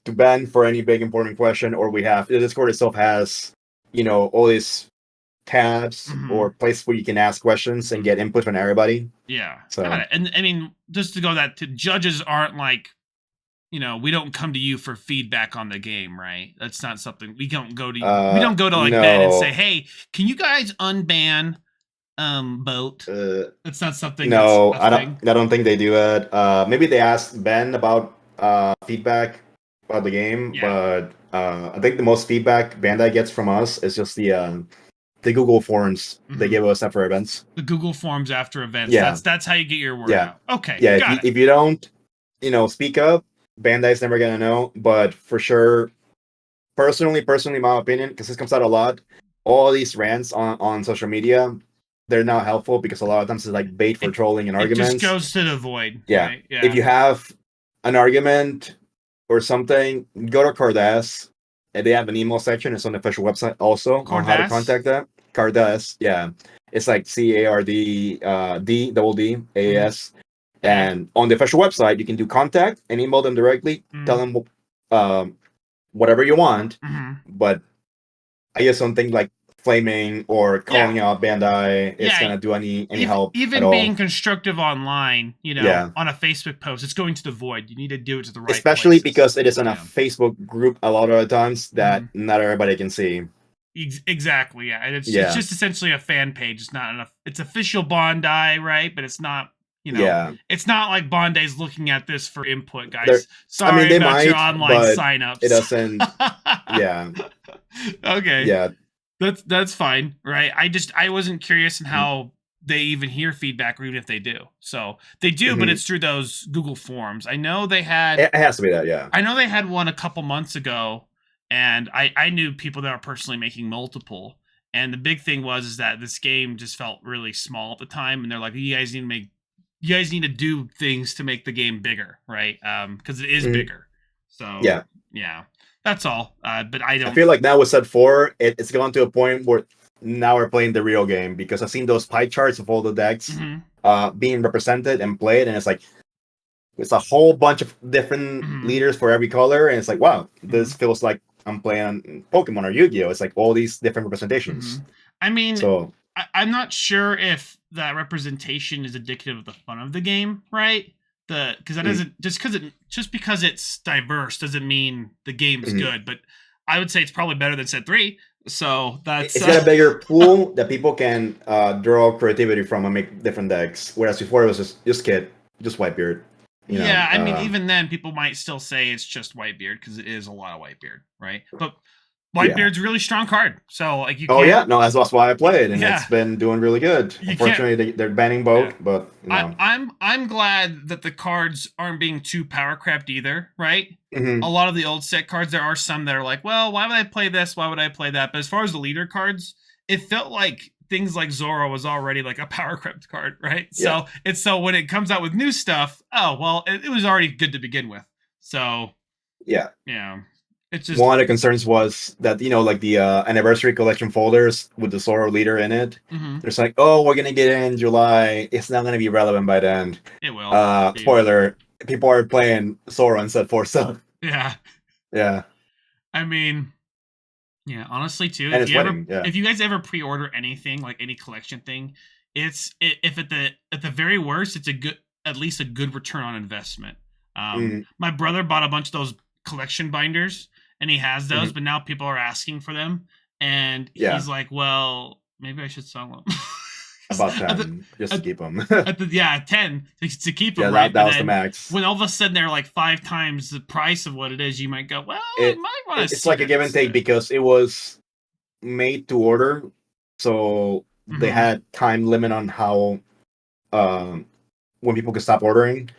to Ben for any big important question, or we have the Discord itself has, all these tabs or places where you can ask questions and get input from everybody. Yeah. So, got it. And I mean, just to go judges aren't like, we don't come to you for feedback on the game, right? That's not something we don't go to. We don't go to like Ben and say, "Hey, can you guys unban boat?" That's not something. No, I don't think they do it. Maybe they asked Ben about feedback about the game, but I think the most feedback Bandai gets from us is just the Google Forms they give us after events. The Google Forms after events. Yeah. That's how you get your word out. Okay. Yeah. If you don't, speak up, Bandai's never gonna know. But for sure, personally, my opinion, because this comes out a lot, all these rants on social media, they're not helpful because a lot of times it's like bait for trolling and arguments. It just goes to the void. Yeah. Right? Yeah. If you have an argument or something, go to Cardass, and they have an email section. It's on the official website also on how to contact them. Cardass, yeah, it's like CARDAAS, and on the official website you can do contact and email them directly. Tell them whatever you want, but I just don't think like flaming or calling out Bandai is gonna do any help. Even being constructive online, on a Facebook post, it's going to the void. You need to do it to the right. Especially because it is in a Facebook group a lot of the times that not everybody can see. Exactly, yeah. And it's just essentially a fan page. It's not enough. It's official Bondi, right? But it's not, it's not like Bondi's looking at this for input, guys. Sorry they about your might, online but signups. it doesn't. Yeah. Okay. Yeah. That's fine, right? I wasn't curious in how they even hear feedback, or even if they do. So they do, but it's through those Google Forms. I know they had. It has to be that, yeah. I know they had one a couple months ago, and I knew people that are personally making multiple. And the big thing is that this game just felt really small at the time, and they're like, you guys need to do things to make the game bigger, right? Because it is bigger. So yeah, that's all. But I feel like now with set 4, it's gone to a point where now we're playing the real game, because I've seen those pie charts of all the decks being represented and played, and it's like it's a whole bunch of different leaders for every color, and it's like, wow, this feels like I'm playing Pokemon or Yu-Gi-Oh! It's like all these different representations. I mean, I'm not sure if that representation is indicative of the fun of the game, right? Because that doesn't just because it's diverse doesn't mean the game is good. But I would say it's probably better than set 3. So that's it's got a bigger pool that people can draw creativity from and make different decks. Whereas before it was just Whitebeard. Yeah, I mean, even then, people might still say it's just Whitebeard because it is a lot of Whitebeard, right? But Whitebeard's a really strong card, so like you. Oh yeah, no, that's why I played, and it's been doing really good. Unfortunately, they're banning both, but I'm glad that the cards aren't being too power crept either, right? A lot of the old set cards, there are some that are like, well, why would I play this? Why would I play that? But as far as the leader cards, it felt like things like Zoro was already like a power crept card, right? Yeah. So when it comes out with new stuff, it was already good to begin with. So yeah. It's just one of the concerns was that like the anniversary collection folders with the Zoro leader in it. There's like, oh, we're gonna get it in July. It's not gonna be relevant by then. It will. Spoiler: people are playing Zoro in set 4 stuff. Yeah. Yeah. I mean, yeah. Honestly, too, and if you guys ever pre-order anything, like any collection thing, if at the very worst, it's at least a good return on investment. My brother bought a bunch of those collection binders. And he has those, but now people are asking for them. And he's like, well, maybe I should sell them. About 10, just to keep them. 10 to keep them, right? That was the max. When all of a sudden they're like 5 times the price of what it is, you might go, well, I might want to. It's like a give and take because it was made to order. So they had time limit on how when people could stop ordering.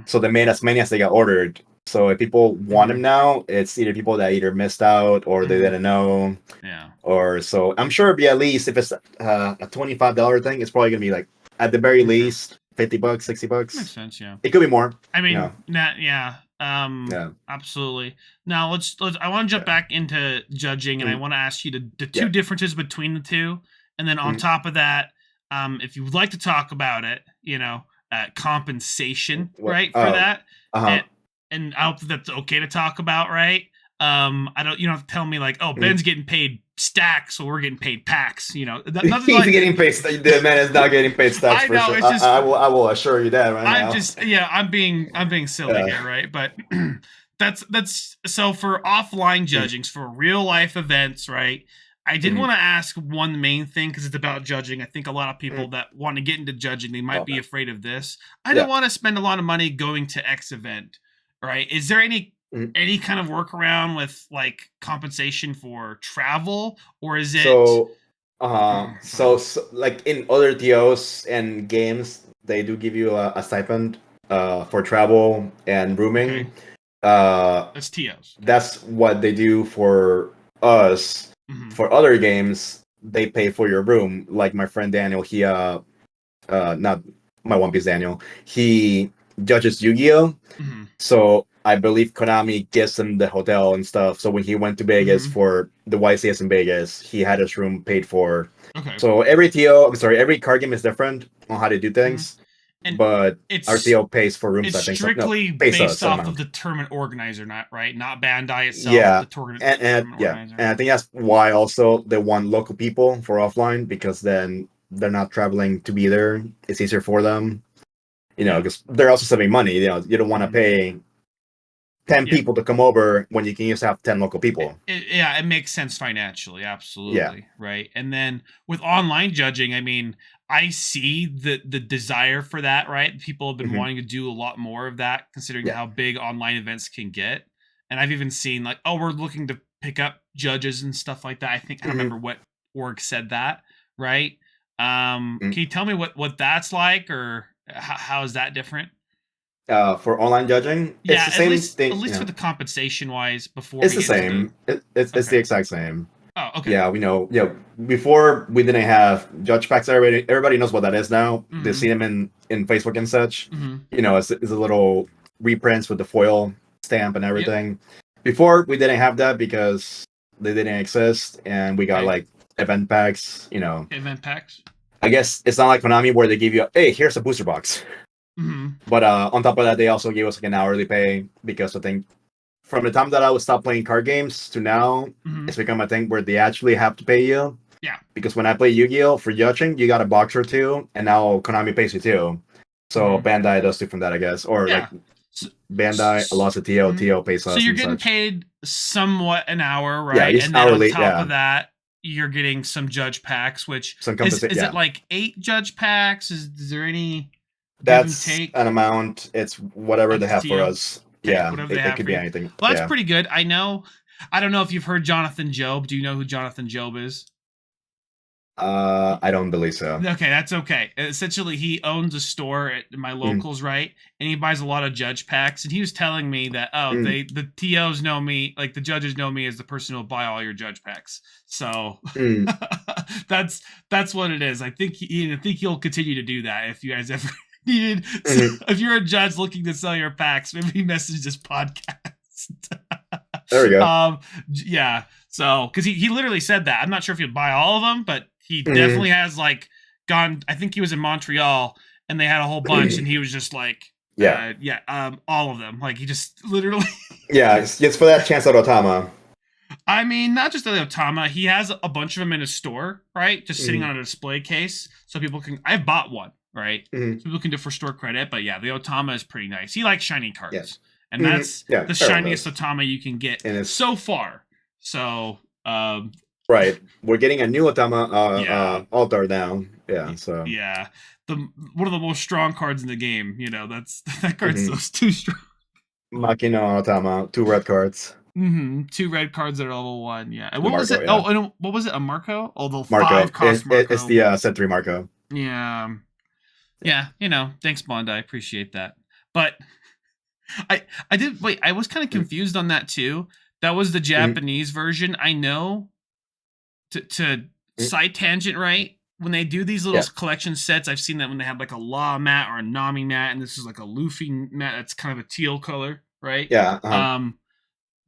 So they made as many as they got ordered. So if people want them now, it's either people that either missed out or they didn't know. Yeah. Or so I'm sure it'll be at least if it's a $25 thing, it's probably gonna be like at the very least $50, $60. Makes sense, yeah. It could be more. I mean, absolutely. Now I want to jump back into judging, and I want to ask you the two differences between the two, and then on top of that, if you would like to talk about it, compensation, right, for that. And I hope that's okay to talk about, right? You don't have to tell me like, oh, Ben's getting paid stacks, so we're getting paid packs. He's getting paid. The man is not getting paid stacks. I know. For sure. It's just, I will assure you that right now. I'm being silly here, right? But that's so for offline judgings for real life events, right? I did want to ask one main thing because it's about judging. I think a lot of people that want to get into judging, they might be afraid of this. I don't want to spend a lot of money going to X event. Right? Is there any kind of workaround with like compensation for travel, or is it so like in other TOs and games, they do give you a stipend for travel and rooming. Okay. That's TOs. That's what they do for us. For other games, they pay for your room. Like my friend Daniel, he not my One Piece Daniel, he judges Yu-Gi-Oh! So I believe Konami gives him the hotel and stuff. So when he went to Vegas for the YCS in Vegas, he had his room paid for. Okay. So every card game is different on how to do things. But our TO pays for rooms. It's strictly based off of the tournament organizer, not Bandai itself. Yeah, the tournament and I think that's why also they want local people for offline, because then they're not traveling to be there. It's easier for them. Because they're also saving money. You don't want to pay 10 people to come over when you can just have 10 local people. It makes sense financially, absolutely, right? And then with online judging, I mean, I see the desire for that, right? People have been wanting to do a lot more of that, considering how big online events can get. And I've even seen like, oh, we're looking to pick up judges and stuff like that. I don't remember what org said that, right? Can you tell me what that's like, or how is that different? For online judging, it's the same thing. At least for the compensation wise, before it's the same. It's the exact same. Oh, okay. Yeah, we know. Yeah, before we didn't have judge packs. Everybody knows what that is now. They see them in Facebook and such. You know, it's a little reprints with the foil stamp and everything. Before we didn't have that because they didn't exist, and we got like event packs. You know, event packs. I guess it's not like Konami where they give you, hey, here's a booster box. But on top of that, they also gave us like an hourly pay, because I think from the time that I would stop playing card games to now, it's become a thing where they actually have to pay you. Yeah. Because when I play Yu-Gi-Oh! For judging, you got a box or two, and now Konami pays you too. So Bandai does too from that, I guess. Or like Bandai, a lot of TO pays us. So you're getting paid somewhat an hour, right? Yeah, and then hourly, on top of that, you're getting some judge packs, which is it like 8 judge packs? Is there any? That's an amount. It's whatever they have for us. Okay, yeah, it could be anything. Well, that's pretty good. I don't know if you've heard Jonathan Job. Do you know who Jonathan Job is? I don't believe so. Okay, that's okay. Essentially, he owns a store at my locals, right? And he buys a lot of judge packs. And he was telling me that the TOs know me, like the judges know me as the person who'll buy all your judge packs. So that's what it is. I think he'll continue to do that if you guys ever needed. So if you're a judge looking to sell your packs, maybe message this podcast. There we go. Yeah. So, because he literally said that. I'm not sure if he'd buy all of them, but he definitely has like gone. I think he was in Montreal and they had a whole bunch, and he was just like, all of them. Like he just literally. Yeah, it's for that chance at Otama. I mean, not just the Otama. He has a bunch of them in his store, right? Just sitting on a display case, so people can. I've bought one, right? So people can do for store credit. But yeah, the Otama is pretty nice. He likes shiny cards, and that's the shiniest Otama you can get so far. So, right, we're getting a new Otama altar now. Yeah, so one of the most strong cards in the game. You know, that card's too strong. Makino Otama, 2 red cards. 2 red cards that are level 1. Yeah, and what was it? Oh, and what was it? A Marco? Oh, the Marco. 5 cost Marco. It's the set 3 Marco. Yeah. You know, thanks, Bond. I appreciate that. But I was kind of confused on that too. That was the Japanese version. I know to side tangent, right? When they do these little collection sets, I've seen that when they have like a Law mat or a Nami mat, and this is like a Luffy mat that's kind of a teal color, right? Yeah.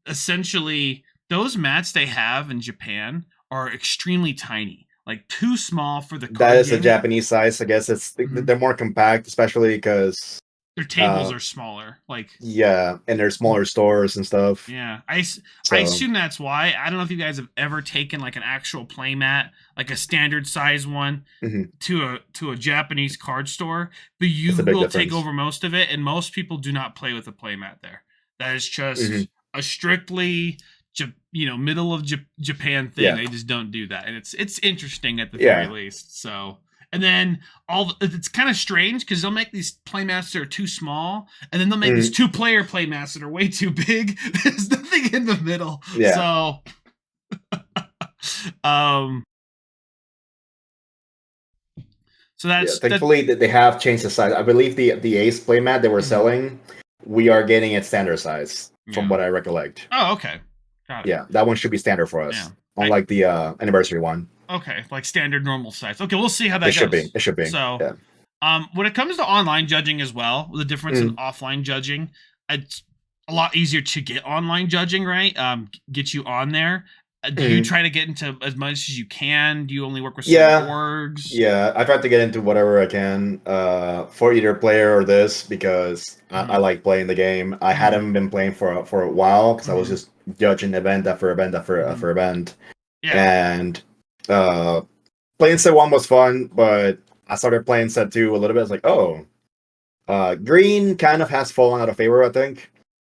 Essentially, those mats they have in Japan are extremely tiny, like too small for the card That is game. the Japanese size, I guess. They're more compact, especially because their tables are smaller, like and they're smaller stores and stuff. Yeah, I assume that's why. I don't know if you guys have ever taken like an actual playmat, like a standard size one, to a Japanese card store, but you will take over most of it, and most people do not play with a playmat there. That is just a strictly middle of Japan thing. Yeah. They just don't do that, and it's interesting at the very least. So. And then it's kind of strange because they'll make these playmats that are too small, and then they'll make these 2-player playmats that are way too big. There's nothing in the middle. Yeah. So that's thankfully they have changed the size. I believe the Ace playmat they were selling, we are getting it standard size from what I recollect. Oh, okay. Got it. Yeah, that one should be standard for us, unlike the anniversary one. Okay, like standard normal size. Okay, we'll see how that goes. It should be. So, when it comes to online judging as well, the difference in offline judging, it's a lot easier to get online judging, right? Get you on there. Do you try to get into as much as you can? Do you only work with certain orgs? Yeah, I try to get into whatever I can for either player or this because I like playing the game. I hadn't been playing for a while because I was just judging event after event after event. Yeah. And playing set 1 was fun, but I started playing set 2 a little bit. I was like, green kind of has fallen out of favor, I think.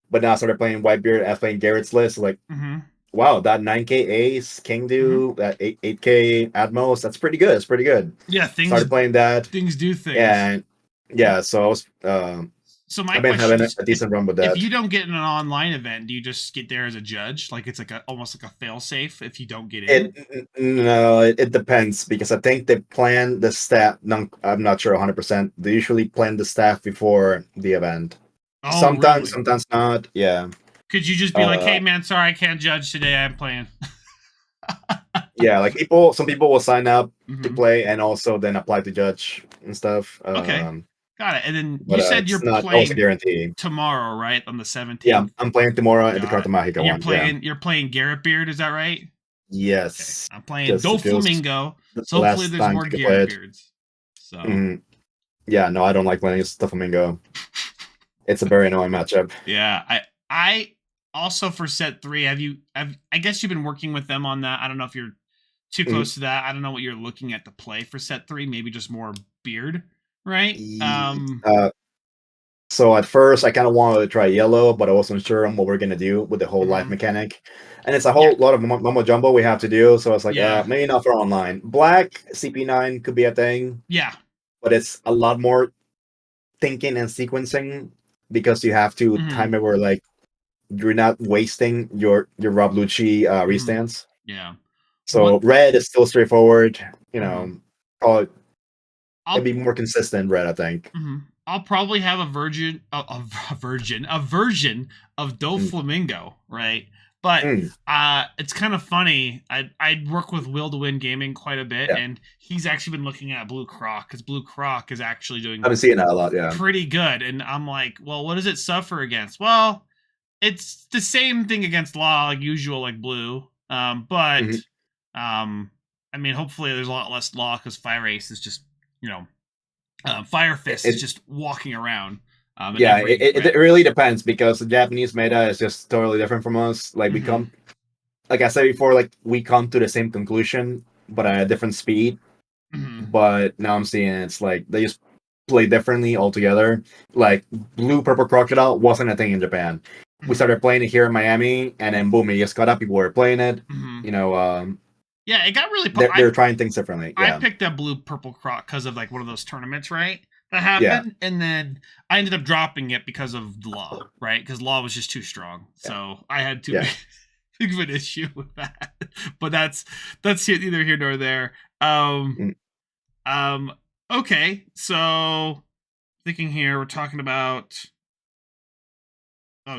but now I started playing Whitebeard and playing Garrett's list. Like, wow, that 9K Ace, King Do, that 8K Atmos, that's pretty good. It's pretty good. Yeah, Started playing that. Things do things. And yeah, so I was so my I've been question having is, a decent run with that. If you don't get in an online event, do you just get there as a judge? Like it's like almost like a fail safe if you don't get in? No, it depends because I think they plan the staff. No, I'm not sure 100%. They usually plan the staff before the event. Oh, sometimes, really? sometimes not. Yeah. Could you just be like, "Hey, man, sorry, I can't judge today. I'm playing." Yeah, like some people will sign up to play and also then apply to judge and stuff. Okay, got it. And then but, you said you're not playing guarantee tomorrow, right? On the 17th. Yeah, I'm playing tomorrow at the Carta Mágica one. You're playing Garrett Beard, is that right? Yes. Okay. I'm playing Doflamingo. So hopefully there's more Garrett Beards. So yeah, no, I don't like playing Doflamingo. It's a very annoying matchup. Yeah, I also for set 3, I guess you've been working with them on that. I don't know if you're too close to that. I don't know what you're looking at to play for set 3. Maybe just more Beard, right? So at first I kind of wanted to try yellow, but I wasn't sure on what we're gonna do with the whole life mechanic. And it's a whole lot of mumbo jumbo we have to do. So I was like, maybe not for online. Black CP9 could be a thing. Yeah. But it's a lot more thinking and sequencing because you have to time it where like you're not wasting your Rob Lucci restance. Yeah. So red is still straightforward. You know, probably it'd be more consistent red, I think. I'll probably have a version of Doflamingo, right? But it's kind of funny. I work with Will to Win Gaming quite a bit, and he's actually been looking at Blue Croc because Blue Croc is actually doing. I've been seeing that a lot, pretty good. And I'm like, well, what does it suffer against? Well, it's the same thing against Law, like usual, like Blue. But I mean, hopefully there's a lot less Law because Fire Ace is just Fire Fist is just walking around. It really depends because the Japanese meta is just totally different from us. Like we come, like I said before, like we come to the same conclusion, but at a different speed. But now I'm seeing it's like they just play differently altogether. Like Blue Purple Crocodile wasn't a thing in Japan. We started playing it here in Miami, and then boom, it just got up. People were playing it. You know, yeah, it got really. They're trying things differently. Yeah. I picked up Blue Purple Croc because of like one of those tournaments, right? That happened, and then I ended up dropping it because of Law, right? Because Law was just too strong, so I had too big of an issue with that. But that's neither here nor there. Okay, so thinking here, we're talking about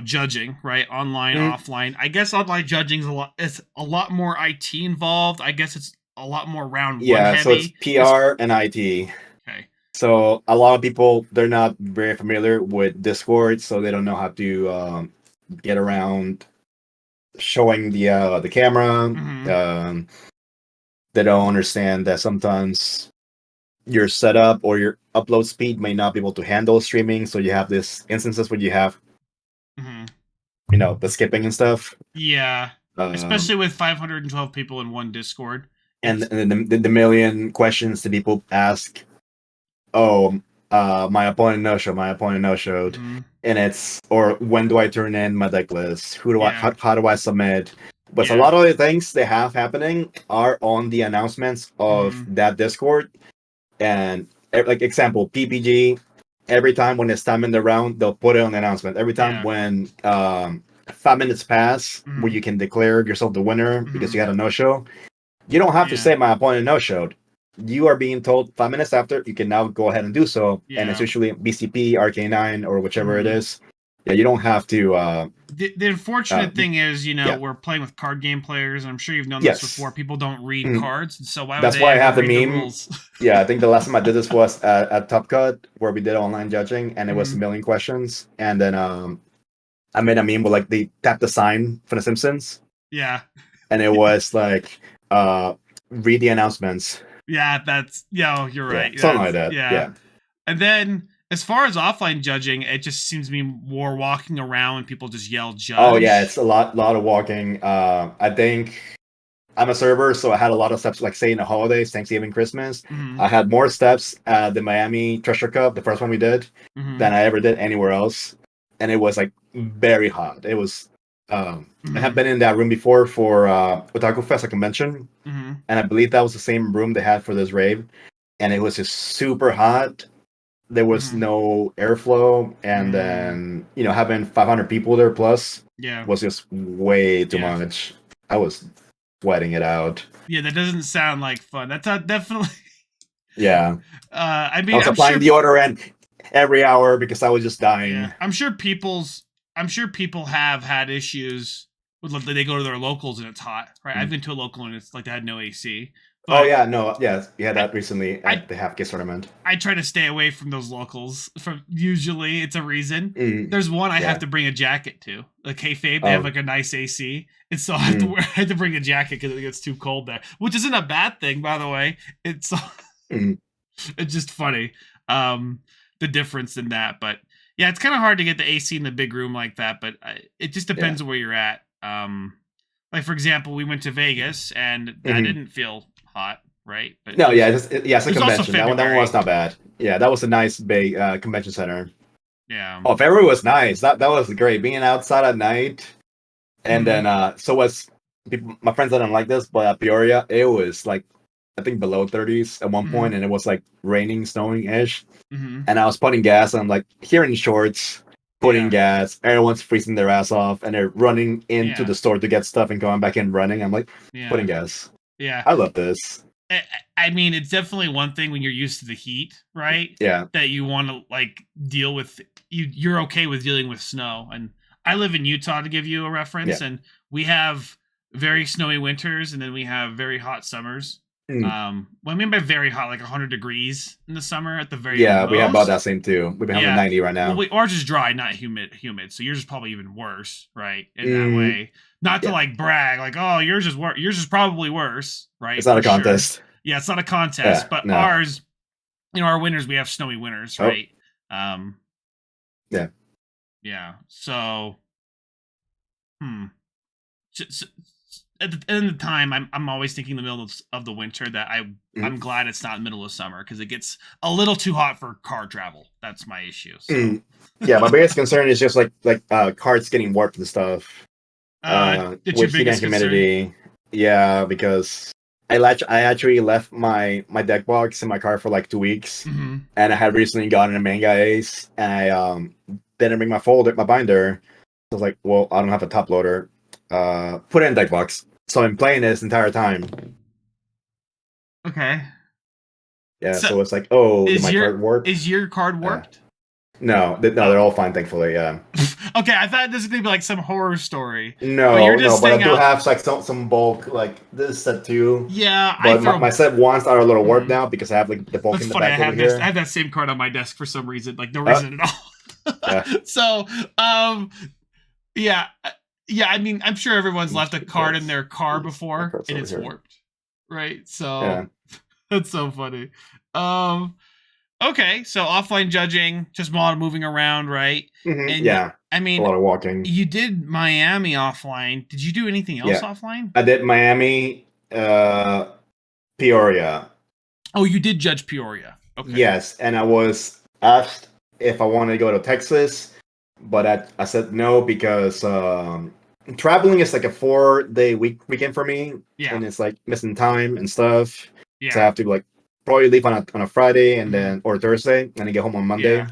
judging, right? Online, offline. I guess online judging is a lot more IT involved. I guess it's a lot more round one heavy. So it's PR and IT. Okay. So a lot of people, they're not very familiar with Discord, so they don't know how to get around showing the camera. They don't understand that sometimes your setup or your upload speed may not be able to handle streaming, so you have these instances where you have you know, the skipping and stuff. Yeah. Especially with 512 people in one Discord. And the million questions that people ask, my opponent no-showed. And it's, or when do I turn in my deck list? How do I submit? But a lot of the things they have happening are on the announcements of that Discord. And like example, PPG, every time when it's time in the round, they'll put it on the announcement. Every time when 5 minutes pass, where you can declare yourself the winner because you had a no-show, you don't have to say my opponent no-showed. You are being told 5 minutes after, you can now go ahead and do so. And it's usually BCP, RK9, or whichever it is. Yeah, you don't have to... The unfortunate thing is, you know, we're playing with card game players, and I'm sure you've known this before. People don't read cards, so why would That's why I have the meme. Rules? Yeah, I think the last time I did this was at Top Cut, where we did online judging, and it was a million questions. And then I made a meme where like they tapped the sign for The Simpsons. Yeah. And it was like, read the announcements. Yeah, you're right. Yeah, something like that. Yeah. And then as far as offline judging, it just seems to be more walking around and people just yell judge. Oh yeah, it's a lot of walking. I think I'm a server, so I had a lot of steps, like say in the holidays, Thanksgiving, Christmas. I had more steps at the Miami Treasure Cup, the first one we did, than I ever did anywhere else. and it was like very hot. It was. I have been in that room before for Otaku Fest, a convention, and I believe that was the same room they had for this rave, and it was just super hot. There was no airflow, and then having 500 people there plus was just way too much. I was sweating it out. Yeah, that doesn't sound like fun. That's definitely. Yeah. I mean, I was applying deodorant every hour because I was just dying. Yeah. I'm sure people have had issues with, like, they go to their locals and it's hot, right? I've been to a local and it's like they had no AC. But we had that recently at the Half Case tournament. I try to stay away from those locals. Usually it's a reason. There's one I have to bring a jacket to. The KEKFILA, they have like a nice AC, and so I had to bring a jacket because it gets too cold there, which isn't a bad thing, by the way. It's it's just funny, the difference in that. But yeah, it's kind of hard to get the AC in the big room like that. But it just depends on where you're at. Like for example, we went to Vegas and that didn't feel hot, right? But it's a convention. That one was not bad. Yeah, that was a nice big convention center. Yeah. Oh, February was nice. That was great. Being outside at night, and then so was people. My friends didn't like this, but at Peoria, it was like I think below 30s at one point, and it was like raining, snowing ish. And I was putting gas, and I'm like here in shorts, putting gas. Everyone's freezing their ass off, and they're running into the store to get stuff and going back in running. I'm like putting gas. Yeah, I love this. I mean, it's definitely one thing when you're used to the heat, right? Yeah. That you want to like deal with. You're okay with dealing with snow. And I live in Utah, to give you a reference, and we have very snowy winters, and then we have very hot summers. What I mean by very hot, like 100 degrees in the summer at the very most. We have about that same too. We've been having 90 right now. Well, ours is dry, not humid. So yours is probably even worse, right? In that way. Not to like brag, like, oh, yours is worse. Yours is probably worse, right? It's not a contest. Sure. Yeah, it's not a contest, but ours, our winters, we have snowy winters, right? Yeah. So, at the end of the time, I'm always thinking the middle of the winter that I'm glad it's not middle of summer because it gets a little too hot for car travel. That's my issue. So. Yeah, my biggest concern is just like carts getting warped and stuff. With heat and humidity. Yeah, because I actually left my deck box in my car for like 2 weeks, and I had recently gotten a manga ace, and I didn't bring my binder. So I was like, well, I don't have a top loader. Put it in deck box. So I'm playing this entire time. Okay. Yeah, so it's like, oh, did my card warp? Is your card warped? No, they're all fine, thankfully. Yeah. Okay, I thought this was gonna be like some horror story. No, but I do have like some bulk, like this set too. Yeah, but my set ones are a little warped now because I have like the bulk in the back over here. I have that same card on my desk for some reason, like no reason at all. So, yeah. I mean, I'm sure everyone's left a card in their car before, and it's warped, right? So that's so funny. Okay, so offline judging, just a lot of moving around, right? And I mean, a lot of walking. You did Miami offline. Did you do anything else offline? I did Miami, Peoria. Oh, you did judge Peoria. Okay. Yes, and I was asked if I wanted to go to Texas, but I said no because traveling is like a 4-day weekend for me, and it's like missing time and stuff. Yeah. So I have to like probably leave on a Friday and then or Thursday, and then get home on Monday. Yeah.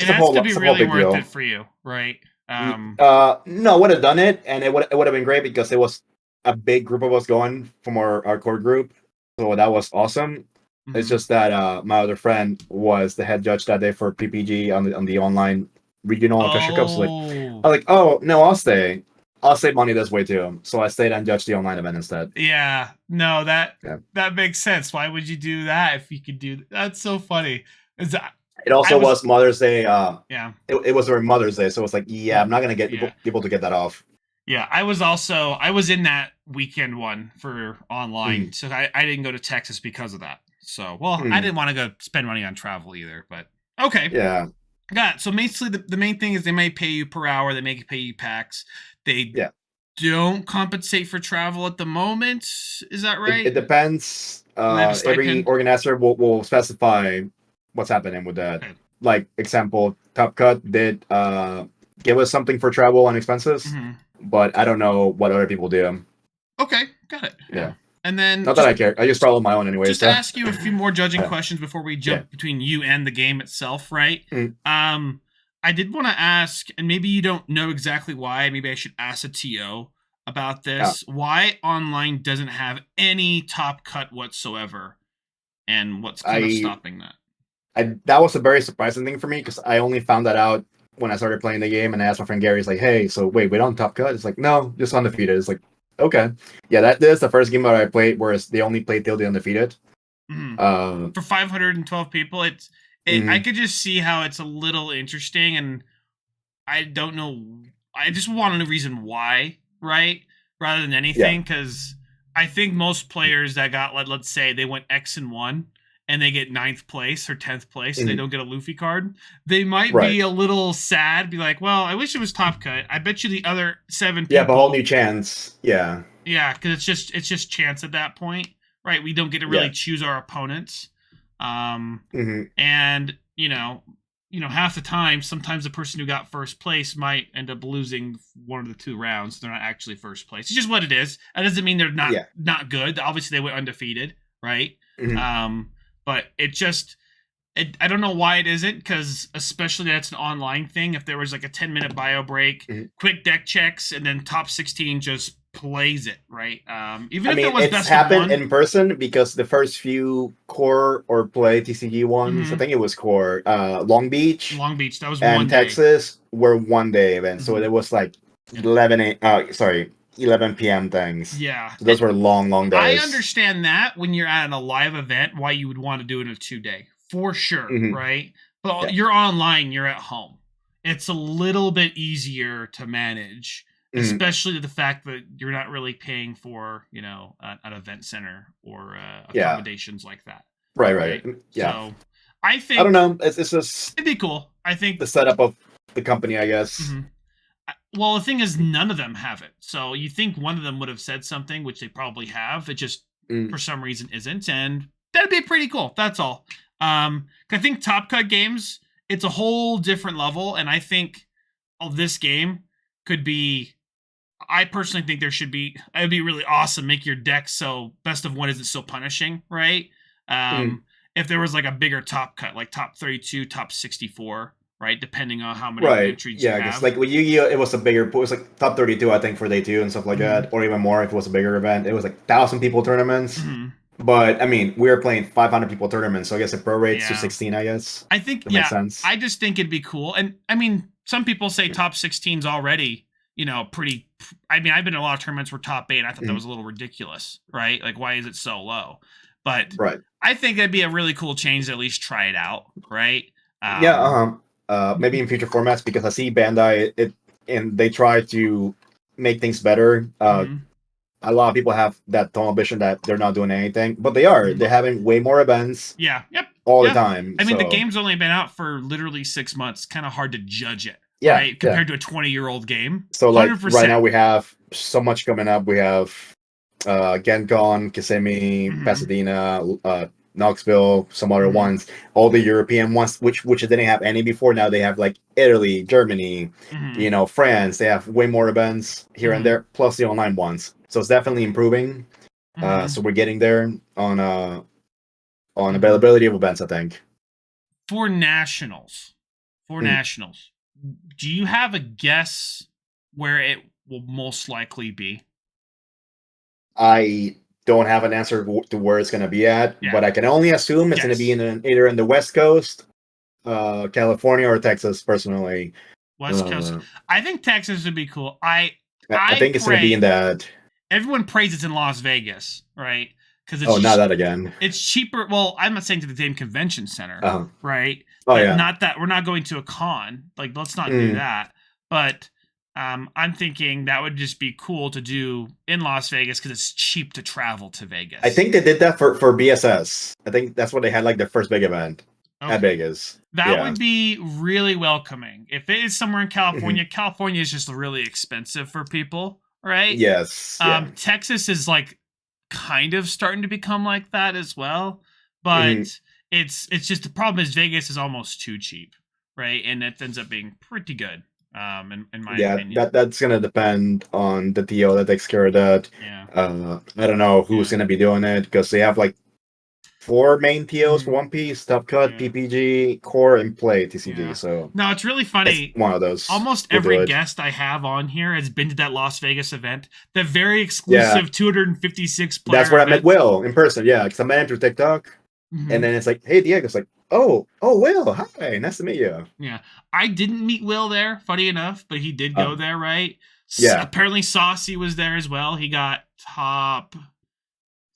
It has to be really worth it for you, right? No, I would have done it, and it would have been great because it was a big group of us going from our core group, so that was awesome. It's just that my other friend was the head judge that day for PPG on the online regional Fisher Cup. So I was like, oh no, I'll stay. I'll save money this way too. So I stayed and judged the online event instead. Yeah, no, that makes sense. Why would you do that if you could do? That's so funny. It also was Mother's Day. It was during Mother's Day, so it was like, I'm not gonna get able to get that off. Yeah, I was in that weekend one for online, so I didn't go to Texas because of that. So, I didn't want to go spend money on travel either, but okay. Yeah. Got it. So basically, the main thing is they may pay you per hour. They may pay you packs. They don't compensate for travel at the moment. Is that right? It depends. Every organizer will specify what's happening with that. Okay. Like example, Top Cut did give us something for travel and expenses. Mm-hmm. But I don't know what other people do. Okay, got it. Yeah. And then Not that I care. I just follow my own anyway. Just so. to ask you a few more judging questions before we jump between you and the game itself, right? I did want to ask, and maybe you don't know exactly why, maybe I should ask a TO about this. Why online doesn't have any top cut whatsoever, and what's kind of stopping that? That was a very surprising thing for me, because I only found that out when I started playing the game, and I asked my friend Gary, he's like, hey, so wait, we don't top cut? It's like, no, just undefeated. It's like, okay. Yeah, that is the first game that I played where they only played till the undefeated. For 512 people, I could just see how it's a little interesting, and I don't know. I just want a reason why, right? Rather than anything, because I think most players that got, let's say, they went X and 1, and they get 9th place or 10th place, and they don't get a Luffy card, they might be a little sad, be like, well, I wish it was top cut. I bet you the other 7 people... Yeah, but a whole new chance. Yeah. Yeah, because it's just chance at that point, right? We don't get to really choose our opponents. And, half the time, sometimes the person who got first place might end up losing one of the 2 rounds. They're not actually first place. It's just what it is. That doesn't mean they're not good. Obviously, they went undefeated, right? But I don't know why it isn't, because especially that's an online thing. If there was like a 10-minute bio break, quick deck checks, and then top 16 just plays it, right? Even if it was best happened of 1. in person, because the first few core or play TCG ones, I think it was core, Long Beach, that was and 1 day. Texas were 1-day events, so it was like 11 p.m. things. Yeah, so those were long days. I understand that when you're at a live event, why you would want to do it in a 2-day, for sure, right? But you're online, you're at home. It's a little bit easier to manage. Especially the fact that you're not really paying for, an event center or accommodations like that. Right. Yeah. So I think... I don't know. It's just... It'd be cool. I think... the setup of the company, I guess. Well, the thing is, none of them have it. So you think one of them would have said something, which they probably have. It just, for some reason, isn't. And that'd be pretty cool. That's all. I think Top Cut games, it's a whole different level. And I think this game could be... I personally think it'd be really awesome. Make your deck so best of 1 isn't so punishing, right? If there was like a bigger top cut, like top 32, top 64, right? Depending on how many entries you have. Yeah, because like with Yu-Gi-Oh, it was a bigger, it was like top 32, I think, for day 2 and stuff like that, or even more if it was a bigger event. It was like 1,000 people tournaments. But I mean, we were playing 500 people tournaments, so I guess it prorates to 16, I guess. I think, makes sense. I just think it'd be cool. And I mean, some people say top 16's already, pretty... I mean, I've been in a lot of tournaments where top 8, I thought that was a little ridiculous, right? Like, why is it so low? But I think that'd be a really cool change to at least try it out, right? Maybe in future formats, because I see Bandai, and they try to make things better. A lot of people have that tunnel vision that they're not doing anything, but they are. They're having way more events. All the time. I mean, the game's only been out for literally 6 months. Kind of hard to judge it. Yeah, right? Compared to a 20-year-old game. So, like, 100%. right now we have so much coming up. We have GenCon, Kissimmee, Pasadena, Knoxville, some other ones. All the European ones, which they didn't have any before. Now they have, like, Italy, Germany, France. They have way more events here and there, plus the online ones. So it's definitely improving. So we're getting there on availability of events, I think. For nationals. Do you have a guess where it will most likely be? I don't have an answer to where it's going to be at, but I can only assume it's going to be either in the West Coast, California, or Texas, personally. West Coast. I think Texas would be cool. I think it's going to be in that. Everyone prays it's in Las Vegas, right? Because not that again. It's cheaper. Well, I'm not saying to the same convention center, right? Not that we're not going to a con. Like, let's not do that. But I'm thinking that would just be cool to do in Las Vegas because it's cheap to travel to Vegas. I think they did that for BSS. I think that's what they had, like, their first big event at Vegas. That would be really welcoming. If it is somewhere in California, California is just really expensive for people, right? Yes. Texas is like kind of starting to become like that as well, but it's just the problem is Vegas is almost too cheap, right? And it ends up being pretty good. In my opinion. that's gonna depend on the TO that takes care of that. Yeah. I don't know who's gonna be doing it because they have like 4 main TOs for One Piece: Top Cut, PPG, Core, and Play TCG. So no, it's really funny. It's one of those. Almost every guest I have on here has been to that Las Vegas event, the very exclusive 256 player. That's where I met Will in person. Yeah, because I met him through TikTok, and then it's like, hey, Diego. It's like, oh, Will, hi, nice to meet you. Yeah, I didn't meet Will there, funny enough, but he did go there, right? Yeah. Apparently, Saucy was there as well. He got top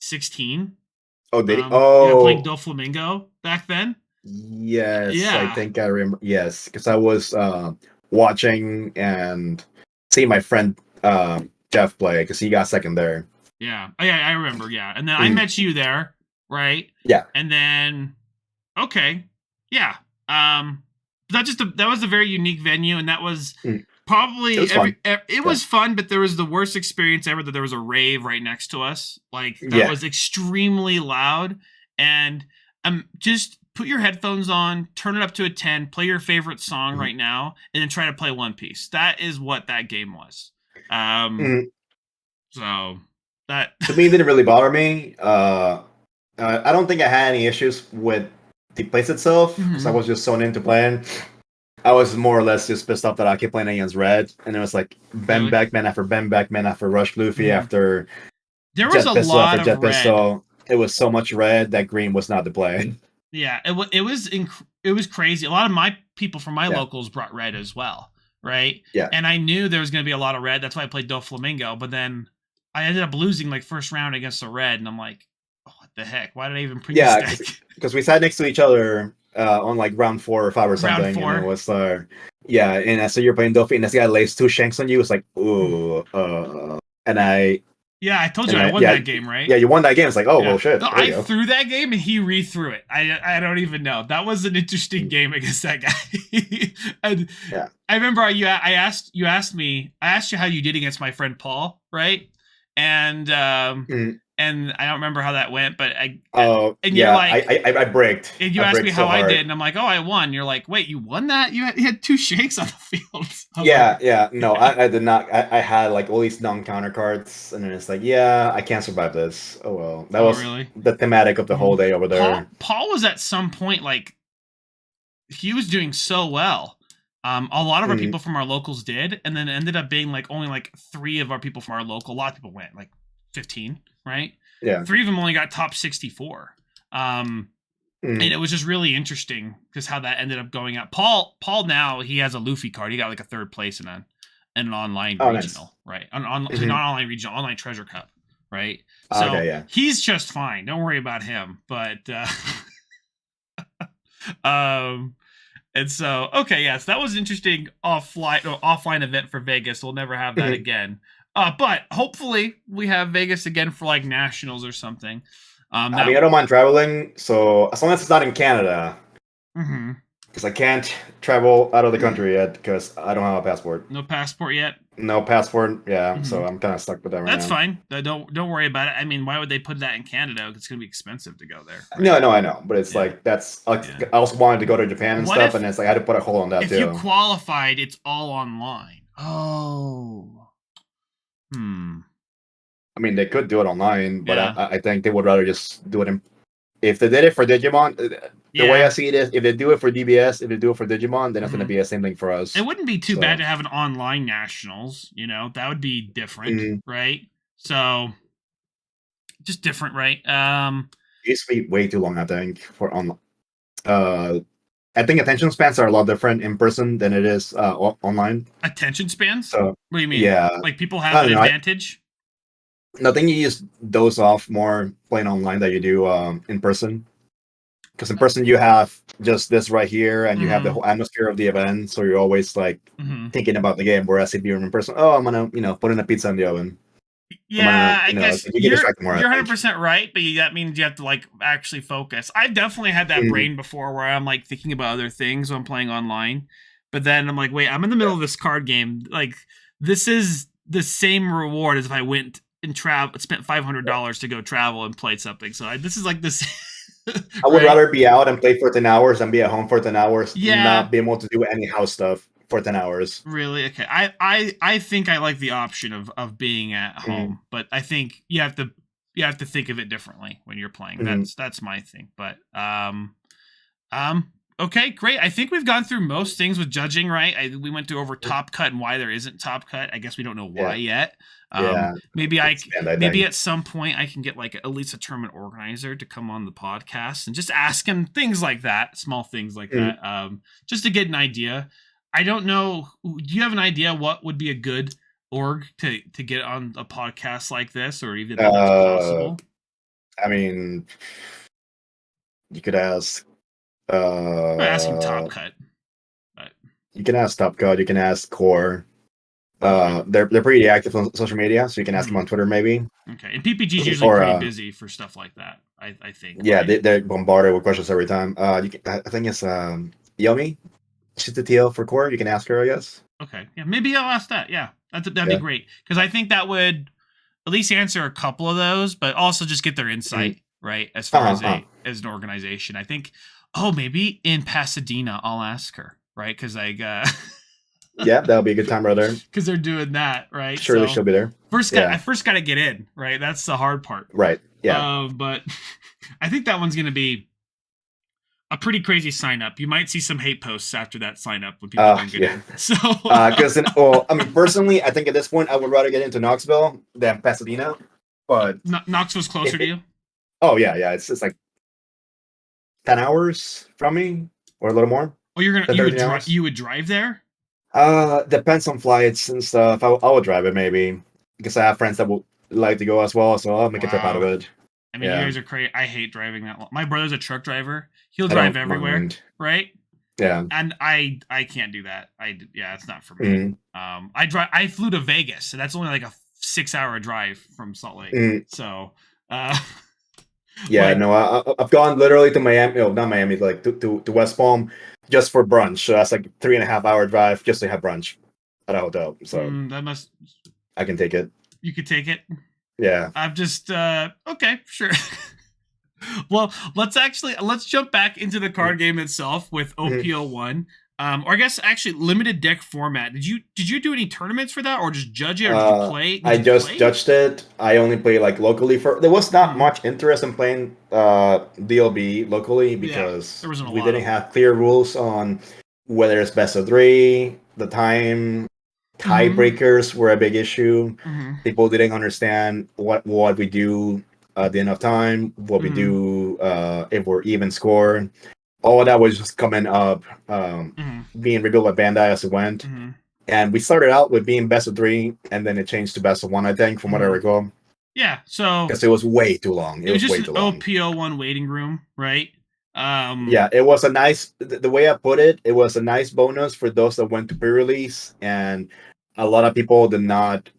16. Oh, did he? Playing Doflamingo back then. Yes, yeah. I think I remember. Yes, because I was watching and seeing my friend Jeff play because he got second there. Yeah, I remember. Yeah, and then I met you there, right? Yeah, and then that was a very unique venue, and that was probably it was fun, but there was the worst experience ever that there was a rave right next to us. Like that was extremely loud, and just put your headphones on, turn it up to a 10, play your favorite song right now, and then try to play One Piece. That is what that game was. So that to me it didn't really bother me. I don't think I had any issues with the place itself because I was just so into playing. I was more or less just pissed off that I kept playing against Red, and it was like Ben Beckman after Ben Beckman after Rush Luffy after there was Jet a lot after of Jet Red. Pistol. It was so much Red that Green was not the play. Yeah, it was crazy. A lot of my people from my locals brought Red as well, right? Yeah, and I knew there was going to be a lot of Red. That's why I played Doflamingo. But then I ended up losing like first round against the Red, and I'm like, oh, what the heck? Why did I even bring this deck? Because we sat next to each other on like round 4 or 5 or something. Round 4. And it was and so you're playing Dofi, and this guy lays 2 shanks on you. It's like, ooh, and I. Yeah, I told you I won that game, right? Yeah, you won that game. It's like, oh, well, shit. No, I threw that game and he rethrew it. I don't even know. That was an interesting game against that guy. And I remember I asked you how you did against my friend Paul, right? And and I don't remember how that went, but you're like, I braked. And you asked me how I did, and I'm like, oh, I won. You're like, wait, you won that? You had 2 shakes on the field. No, I did not. I had like all these non-counter cards, and then it's like, I can't survive this. Oh well, that was really the thematic of the whole day over there. Paul was at some point like he was doing so well. A lot of our people from our locals did, and then it ended up being like only like 3 of our people from our local. A lot of people went like 15, right? Yeah. 3 of them only got top 64. And it was just really interesting because how that ended up going out. Paul now he has a Luffy card. He got like a 3rd place in an online regional, right? Not online regional, online treasure cup, right? So he's just fine. Don't worry about him. But and so so that was interesting offline event for Vegas. We'll never have that again. But hopefully we have Vegas again for like nationals or something. I don't mind traveling, so as long as it's not in Canada, because I can't travel out of the country yet because I don't have a passport. No passport yet. No passport, so I'm kind of stuck with that right now. That's fine. Don't worry about it. I mean, why would they put that in Canada? It's going to be expensive to go there. Right? No, I know, but it's like that's. I also wanted to go to Japan and stuff, and it's like I had to put a hold on that too. If you qualified, it's all online. Oh. I mean, they could do it online, but I think they would rather just do it if they did it for Digimon, the way I see it is, if they do it for DBS, if they do it for Digimon, then it's going to be the same thing for us. It wouldn't be too bad to have an online nationals, that would be different, right? So, just different, right? It used to be way too long, I think, for online. I think attention spans are a lot different in person than it is online. Attention spans? So, what do you mean? Yeah. Like people have an advantage? I think you just doze off more playing online than you do in person. Because in person you have just this right here, and you have the whole atmosphere of the event, so you're always like thinking about the game. Whereas if you're in person, I'm gonna put in a pizza in the oven. Yeah, I guess you're 100% right, but that means you have to like actually focus. I've definitely had that brain before where I'm like thinking about other things when I'm playing online, but then I'm like, wait, I'm in the middle of this card game. Like this is the same reward as if I went and spent $500 to go travel and play something. So this is like this. I would rather be out and play for 10 hours than be at home for 10 hours, not be able to do any house stuff for 10 hours. Really? Okay. I think I like the option of being at home, but I think you have to think of it differently when you're playing. That's my thing. But okay, great. I think we've gone through most things with judging, right? We went over top cut and why there isn't top cut. I guess we don't know why yet. Maybe maybe at some point I can get like at least a tournament organizer to come on the podcast and just ask him things like that, small things like that, just to get an idea. I don't know. Do you have an idea what would be a good org to get on a podcast like this, or even if that's possible? I mean, you could ask. I'm asking Top Cut, but you can ask Top Cut. You can ask Core. They're pretty active on social media, so you can ask them on Twitter maybe. Okay, and PPG is usually pretty busy for stuff like that. I think. Yeah, right? they're bombarded with questions every time. I think it's Yomi. She's the TL for Core. You can ask her, I guess. Okay, yeah, maybe I'll ask that. Yeah, that'd be great because I think that would at least answer a couple of those, but also just get their insight right as far as an organization. I think. Oh, maybe in Pasadena, I'll ask her, right? Because yeah, that'll be a good time, brother. Because they're doing that, right? Surely she'll be there. I first got to get in, right? That's the hard part, right? Yeah. But I think that one's going to be a pretty crazy sign up. You might see some hate posts after that sign up when people don't get in. So, because I mean, personally, I think at this point I would rather get into Knoxville than Pasadena. But Knoxville's closer to you. Oh yeah, it's like 10 hours from me, or a little more. Oh, you would drive there? Depends on flights and stuff. I would drive it maybe because I have friends that would like to go as well, so I'll make a trip out of it. I mean, you guys are crazy. I hate driving that long. My brother's a truck driver. He'll drive everywhere, right? Yeah. And I can't do that. It's not for me. I flew to Vegas, so that's only like a 6-hour drive from Salt Lake. So. I've gone literally to Miami. No, not Miami. Like to West Palm, just for brunch. So that's like 3.5-hour drive just to have brunch at a hotel. So I can take it. You could take it. Yeah. I'm just okay, sure. Well, let's jump back into the card game itself with OPL1. Or I guess actually limited deck format. Did you do any tournaments for that, or just judge it, or did you play? I just judged it. I only play like locally. There was not much interest in playing DLB locally because we didn't have clear rules on whether it's best of 3. The tiebreakers were a big issue. People didn't understand what we do at the end of time, what we do if we're even score. All of that was just coming up, being revealed by Bandai as it went. And we started out with being best of 3, and then it changed to best of 1, I think, from what I recall. Yeah, so... Because it was way too long. It was just an OPL1 waiting room, right? Yeah, it was a nice... The way I put it, it was a nice bonus for those that went to pre-release, and a lot of people did not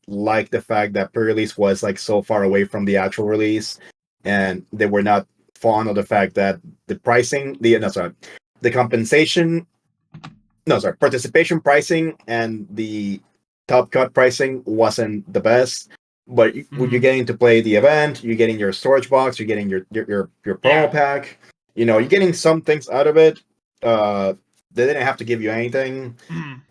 like the fact that pre-release was like so far away from the actual release, and they were not fond of the fact that the pricing, participation pricing and the top cut pricing wasn't the best. But you're getting to play the event, you're getting your storage box, you're getting your promo pack. You're getting some things out of it. They didn't have to give you anything.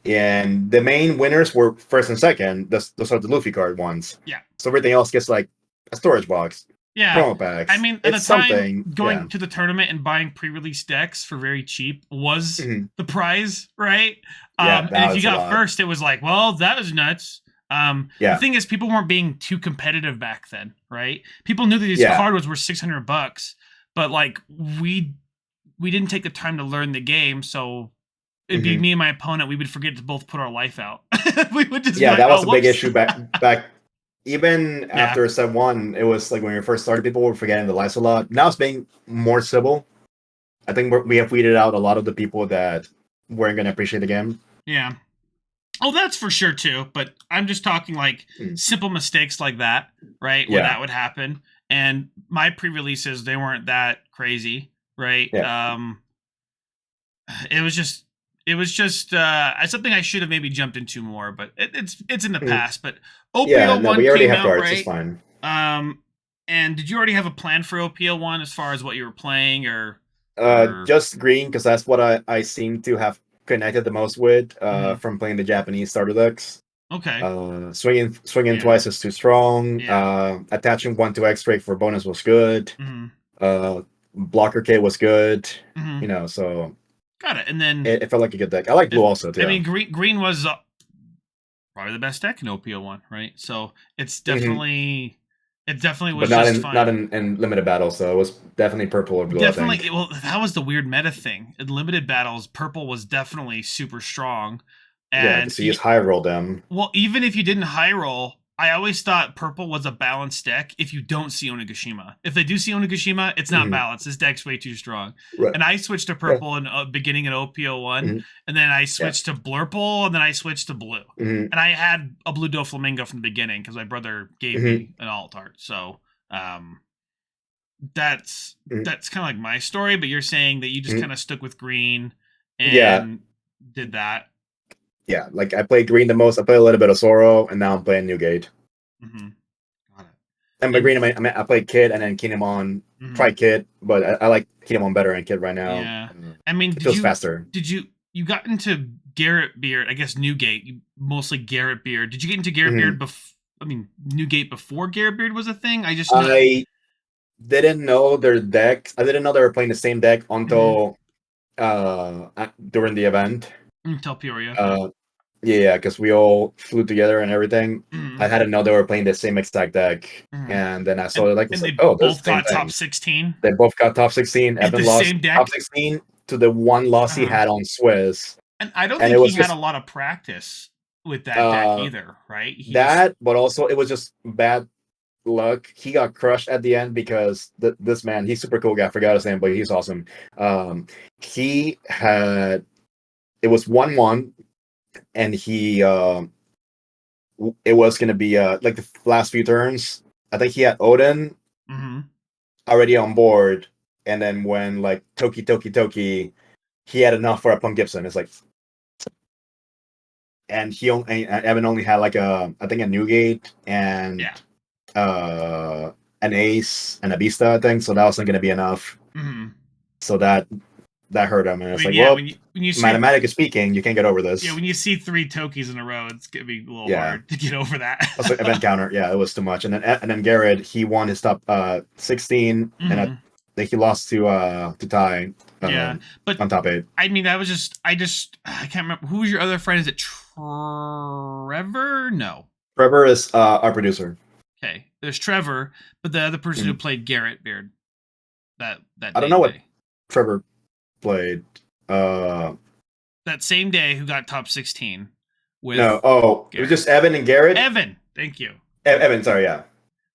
And the main winners were first and second. Those are the Luffy card ones. Yeah. So everything else gets like a storage box. Yeah. Promo packs. I mean, at the time, going to the tournament and buying pre-release decks for very cheap was the prize, right? And if you got first, it was like, well, that was nuts. The thing is, people weren't being too competitive back then, right? People knew that these cards were $600, but like we didn't take the time to learn the game, so it'd be me and my opponent. We would forget to both put our life out. We would just that was a big issue back. Even after set 1, it was like when we first started, people were forgetting the lives a lot. Now it's being more civil. I think we have weeded out a lot of the people that weren't going to appreciate the game. Yeah. Oh, that's for sure too. But I'm just talking like simple mistakes like that, right? Where that would happen. And my pre-releases, they weren't that crazy, right? Yeah. It was just something I should have maybe jumped into more, but it's in the past. But OPL1 we already came have out, cards. right? It's fine. And did you already have a plan for OPL1 as far as what you were playing, or... Just green, because that's what I seem to have connected the most with Mhm. from playing the Japanese starter decks. Okay. Swinging Yeah. twice is too strong. Yeah. Attaching 1 to X-Drake for bonus was good. Blocker K was good. You know, so Got it. And then it felt like a good deck. I like blue also too. I mean, green was probably the best deck in OPO1, right? So it's definitely it definitely was but not just in fine. not in limited battles. So it was definitely purple or blue. Definitely. I think. Well, that was the weird meta thing. In limited battles, purple was definitely super strong. Yeah, And because you just high roll them. well, even if you didn't high roll, I always thought purple was a balanced deck if you don't see Onigashima. If they do see Onigashima, it's not balanced. This deck's way too strong. Right. And I switched to purple in beginning in OPO1, and then I switched to Blurple, and then I switched to blue. And I had a blue Doflamingo from the beginning because my brother gave me an alt art. So that's kind of like my story, but you're saying that you just kind of stuck with green and did that. Yeah, like I played green the most. I played a little bit of Zoro, and now I'm playing Newgate. Got it. And by green, I played Kid and then Kinemon. Tried Kid, but I like Kinemon better than Kid right now. Yeah, I mean, it feels faster. Did you got into Garrett Beard? I guess Newgate, mostly Garrett Beard. Did you get into Garrett Beard before? I mean, Newgate before Garrett Beard was a thing. I didn't know their decks. I didn't know they were playing the same deck until during the event. Until Peoria. Yeah, because we all flew together and everything. I hadn't know they were playing the same exact deck, and then I saw it like, they both got top 16. They both got top 16. Evan lost top 16 to the one loss he had on Swiss. And I don't think he had a lot of practice with that deck either, right? But also it was just bad luck. He got crushed at the end because this man, he's super cool guy. I forgot his name, but he's awesome. He had it was 1-1, and he it was gonna be like the last few turns. I think he had Odin already on board, and then when like Toki, he had enough for a Punk Gibson. It's like, and Evan only had like I think a Newgate and an Ace and a Bista, I think. So that wasn't gonna be enough. So that hurt him, and it's when you see, mathematically speaking, you can't get over this. Yeah, when you see 3 Tokis in a row, it's gonna be a little hard to get over that. Also, event counter, it was too much. And then Garrett, he won his top 16, and I think he lost to Ty. But on top 8. I mean, I can't remember who was your other friend. Is it Trevor? No, Trevor is our producer. Okay, there's Trevor, but the other person who played Garrett Beard. That I don't know what Trevor played. That same day, who got top 16 with it was just Evan and Garrett. Evan, thank you. Evan, sorry, yeah.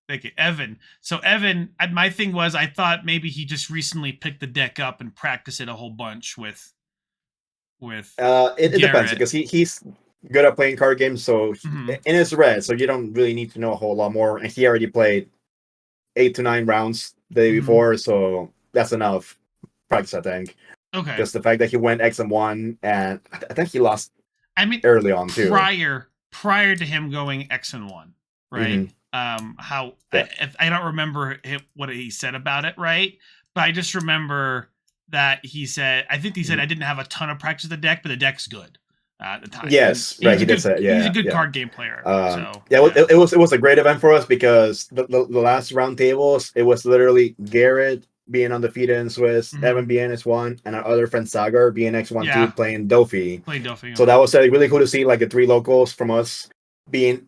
Thank you, Evan. So Evan, my thing was, I thought maybe he just recently picked the deck up and practiced it a whole bunch with. It depends, because he's good at playing card games, so in his red, so you don't really need to know a whole lot more. And he already played 8 to 9 rounds the day before, so that's enough practice, I think. Okay. Just the fact that he went X-1, and I think he lost. I mean, early on too. Prior to him going X-1, right? I don't remember what he said about it, right? But I just remember that he said, I didn't have a ton of practice with the deck, but the deck's good at the time. Yes, right. He did say, he's a good card game player. It was a great event for us, because the last round tables, it was literally Garrett being undefeated in Swiss, Evan being X1, and our other friend Sagar being X1 too, playing Dofi. So that was really cool to see, like the 3 locals from us being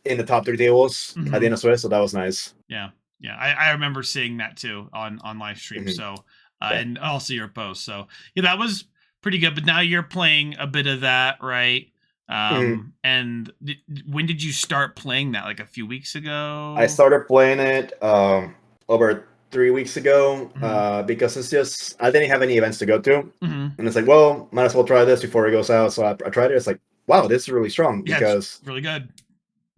in the top 3 tables at the end of Swiss. So that was nice. Yeah. I remember seeing that too on live stream. So and also your post. So that was pretty good. But now you're playing a bit of that, right? And when did you start playing that? Like a few weeks ago? I started playing it over 3 weeks ago, because it's just, I didn't have any events to go to, and it's like, well, might as well try this before it goes out. So I tried it. It's like, wow, this is really strong, because it's really good.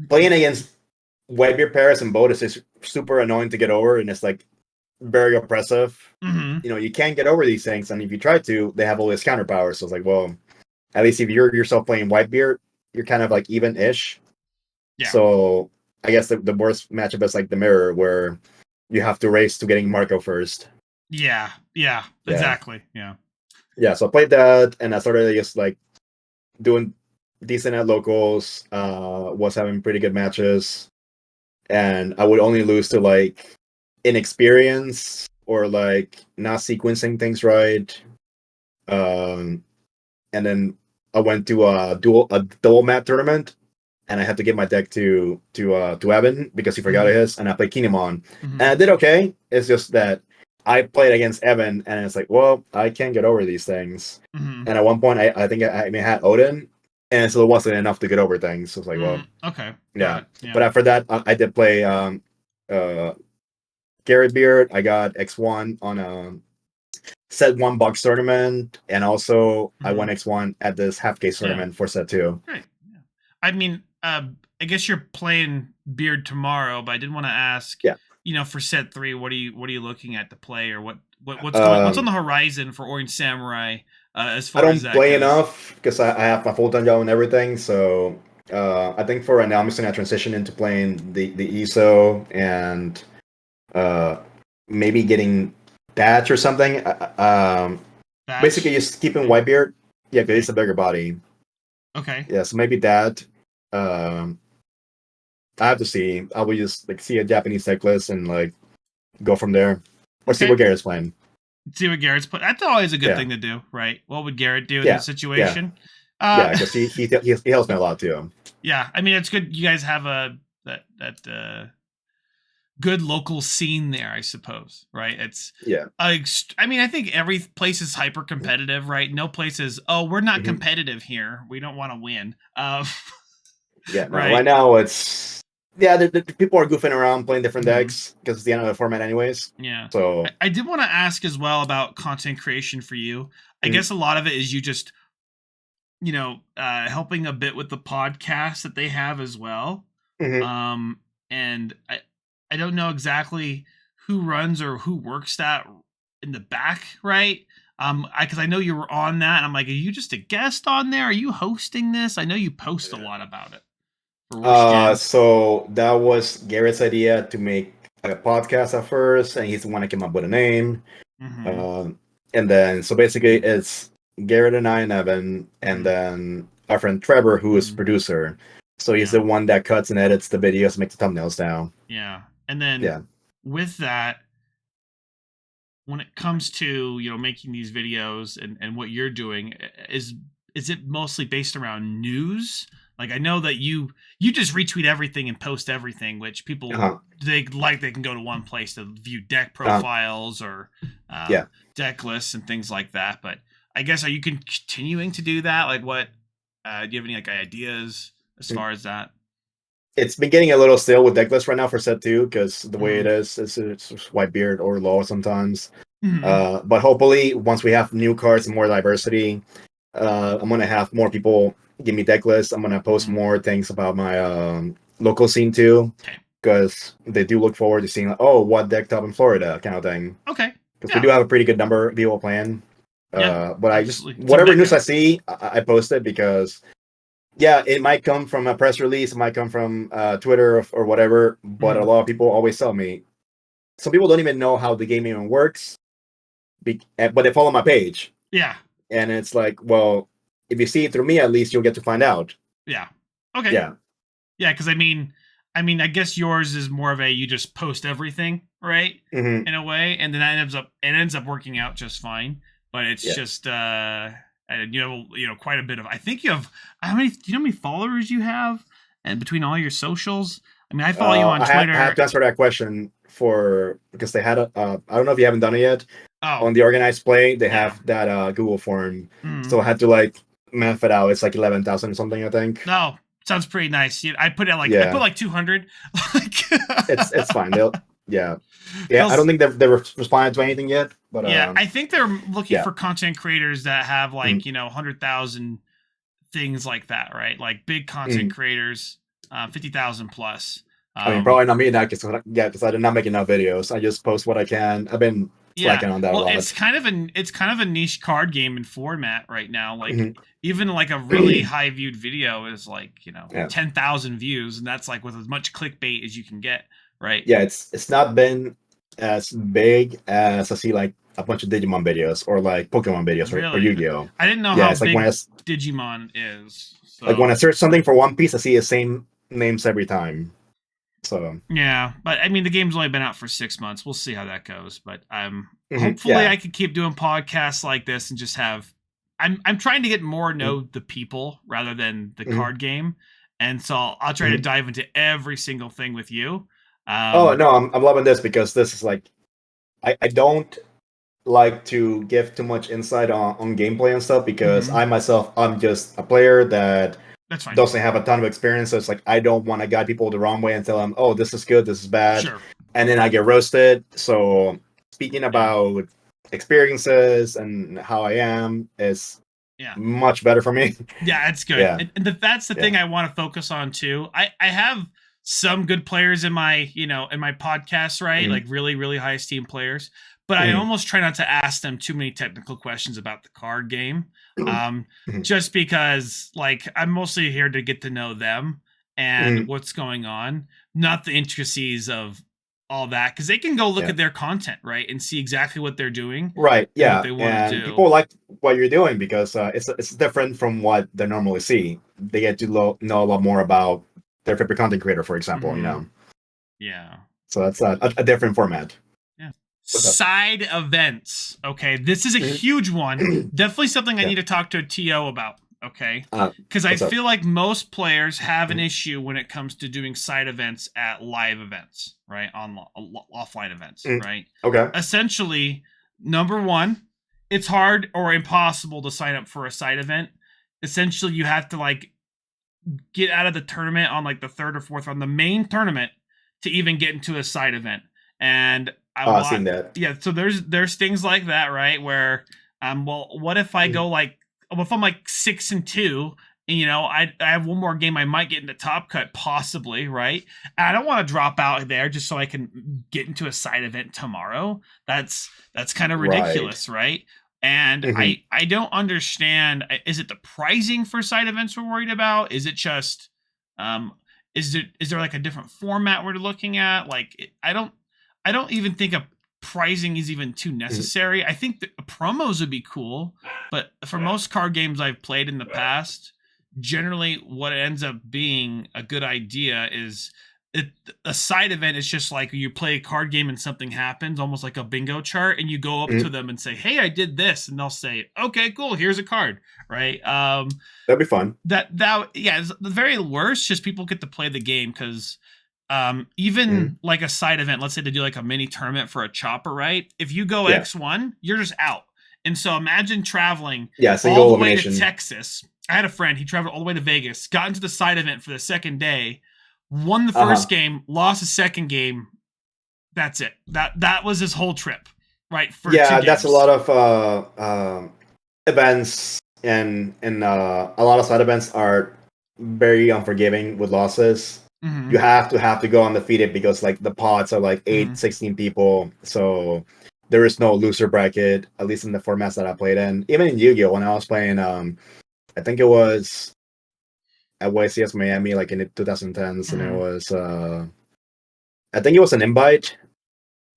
Playing against Whitebeard Paris and Botus is super annoying to get over, and it's like very oppressive. You can't get over these things, and if you try to, they have all this counter power. So it's like, well, at least if you're yourself playing Whitebeard, you're kind of like even-ish. So I guess the worst matchup is like the mirror, where you have to race to getting Marco first. Yeah, exactly. Yeah. yeah, so I played that, and I started just like doing decent at locals. Was having pretty good matches, and I would only lose to like inexperience or like not sequencing things right. And then I went to a double map tournament, and I had to give my deck to Evan because he forgot his, and I played Kinemon, and I did okay. It's just that I played against Evan, and it's like, well, I can't get over these things. And at one point, I think I had Odin, and so it wasn't enough to get over things. So it's like, well, okay, yeah. But after that, I did play Garrett Beard. I got X1 on a set 1 box tournament, and also I won X1 at this half case tournament for set 2. Great. Yeah. I mean, I guess you're playing Beard tomorrow, but I did want to ask, for set 3, what are you looking at to play, or what's on the horizon for Orange Samurai? As far as I don't play enough because I have my full-time job and everything. So I think for right now, I'm just gonna transition into playing the ESO and maybe getting Batch or something. Basically, just keeping Whitebeard. Yeah, because it's a bigger body. Okay. Yeah, so maybe that. I have to see. I will just like see a Japanese deck list and like go from there, or see what Garrett's playing. See what Garrett's playing. That's always a good thing to do, right? What would Garrett do in this situation? Yeah, because he helps me a lot too. Yeah, I mean, it's good. You guys have that good local scene there, I suppose, right? It's I mean, I think every place is hyper competitive, right? No place is, we're not competitive here. We don't want to win. Right now it's the people are goofing around playing different decks because it's the end of the format anyways. Yeah. So I did want to ask as well about content creation for you. I guess a lot of it is you just, helping a bit with the podcast that they have as well. And I don't know exactly who runs or who works that in the back, right? Because I know you were on that, and I'm like, are you just a guest on there? Are you hosting this? I know you post a lot about it. So that was Garrett's idea to make a podcast at first, and he's the one that came up with a name. And then, so basically, it's Garrett and I and Evan, and then our friend Trevor, who is producer. So he's the one that cuts and edits the videos, makes the thumbnails now. Yeah. And then with that, when it comes to, making these videos and what you're doing, is it mostly based around news? Like, I know that you just retweet everything and post everything, which people they can go to one place to view deck profiles or deck lists and things like that. But I guess, are you continuing to do that? Like, what do you have any like ideas as far as that? It's been getting a little stale with deck lists right now for set 2 because the way it is, it's Whitebeard or Law sometimes. But hopefully, once we have new cards and more diversity, I'm gonna have more people give me deck lists. I'm gonna post more things about my local scene too, because they do look forward to seeing what deck top in Florida kind of thing. Okay. Because we do have a pretty good number of people playing. But I just absolutely. whatever news I see, I post it because it might come from a press release, it might come from Twitter or whatever. But a lot of people always tell me some people don't even know how the game even works, but they follow my page. Yeah. And it's like, well, if you see it through me, at least you'll get to find out. Yeah. Okay. Yeah. Yeah, because I mean, I guess yours is more of a you just post everything, right? In a way, and then that ends up working out just fine. But it's just quite a bit of. I think you have how many? Do you know how many followers you have? And between all your socials, I mean, I follow you on Twitter. I have to answer that question because they had I don't know if you haven't done it yet. On the organized play, they have that Google form, so I had to like math it out. It's like 11,000 or something, I think. No, sounds pretty nice. I put it I put like 200. It's fine. I don't think they've responded to anything yet, but I think they're looking for content creators that have like 100,000 things like that, right? Like big content creators, 50,000 plus. I mean, probably not me in that case, because I did not make enough videos. I just post what I can. I've been slacking on that a lot. It's kind of a niche card game and format right now. Like even like a really high viewed video is like 10,000 views, and that's like with as much clickbait as you can get, right? Yeah, it's not been as big as I see like a bunch of Digimon videos or like Pokemon videos or Really? Yu-Gi-Oh. I didn't know Yeah, how it's like big when I Digimon is. So. like when I search something for One Piece, I see the same names every time. So yeah, but I mean, the game's only been out for 6 months. We'll see how that goes. But hopefully yeah. I can keep doing podcasts like this and just have. I'm trying to get more know the people rather than the card game, and so I'll try to dive into every single thing with you. Oh no, I'm loving this because this is like I don't like to give too much insight on gameplay and stuff because I myself I'm just a player that That's fine. doesn't have a ton of experience. So it's like I don't want to guide people the wrong way and tell them, oh, this is good, this is bad, Sure. and then I get roasted. So speaking about experiences and how I am is much better for me. Yeah, it's good. Yeah. And that's the thing I want to focus on too. I have some good players in my, in my podcast, right? Like really, really high esteemed players. But I almost try not to ask them too many technical questions about the card game. Just because like I'm mostly here to get to know them and what's going on, not the intricacies of all that, because they can go look at their content, right, and see exactly what they're doing, right? Yeah, what they want to do. People like what you're doing because it's different from what they normally see. They get to know a lot more about their favorite content creator, for example. Yeah. So that's a different format. Yeah. Side events. Okay, this is a huge one. Definitely something I need to talk to a TO about. Okay, because I feel like most players have an issue when it comes to doing side events at live events, right? On offline events, right? Okay. Essentially, number one, it's hard or impossible to sign up for a side event. Essentially, you have to like get out of the tournament on like the third or fourth on the main tournament to even get into a side event. And I've seen that. Yeah, so there's things like that, right? Where well, what if I go like, well, if I'm like 6-2, and I have one more game, I might get into Top Cut, possibly, right? And I don't want to drop out there just so I can get into a side event tomorrow. That's kind of ridiculous, right? And I don't understand. Is it the pricing for side events we're worried about? Is it just is there like a different format we're looking at? Like I don't even think a pricing is even too necessary. I think that promos would be cool, but for most card games I've played in the past, generally what ends up being a good idea is a side event is just like you play a card game and something happens, almost like a bingo chart, and you go up to them and say, hey, I did this, and they'll say, okay, cool, here's a card, right? That'd be fun. That the very worst, just people get to play the game, because even like a side event, let's say they do like a mini tournament for a chopper, right? If you go X1, you're just out. And so imagine traveling all the way to Texas. I had a friend, he traveled all the way to Vegas, got into the side event for the second day, won the first game, lost the second game. That's it. That was his whole trip, right? For that's a lot of events, and a lot of side events are very unforgiving with losses. You have to go undefeated because like the pots are like 16 people, so there is no loser bracket, at least in the formats that I played in. Even in Yu-Gi-Oh, when I was playing, I think it was at YCS Miami, like in the 2010s, and it was I think it was an invite,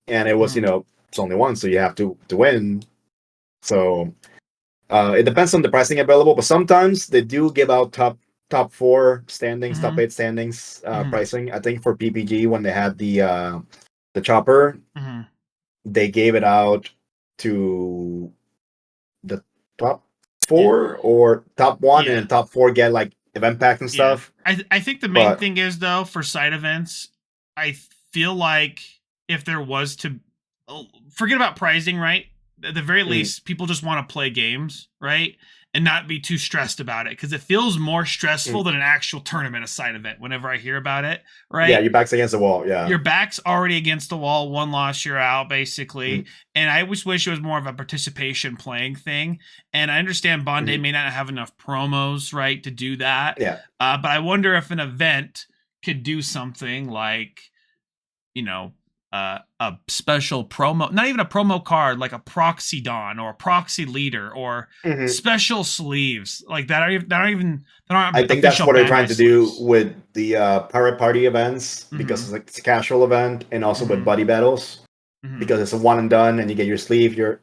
and it was it's only one, so you have to win. So it depends on the pricing available, but sometimes they do give out top 4 standings, top 8 standings pricing. I think for PPG when they had the chopper, they gave it out to the top 4 or top 1, and top 4 get like event packs and stuff. I think the main thing is, though, for side events, I feel like if there was to forget about pricing, right? At the very least, people just want to play games, right? And not be too stressed about it, because it feels more stressful than an actual tournament, a side event, whenever I hear about it, right? Yeah, your back's against the wall, yeah. Your back's already against the wall, one loss, you're out, basically. And I always wish it was more of a participation playing thing. And I understand Bandai may not have enough promos, right, to do that. Yeah. But I wonder if an event could do something like, a special promo, not even a promo card, like a proxy don or a proxy leader or special sleeves like that. I think that's what they're trying to do with the Pirate Party events, because it's a casual event, and also with buddy battles. because it's a one and done, and you get your sleeves, your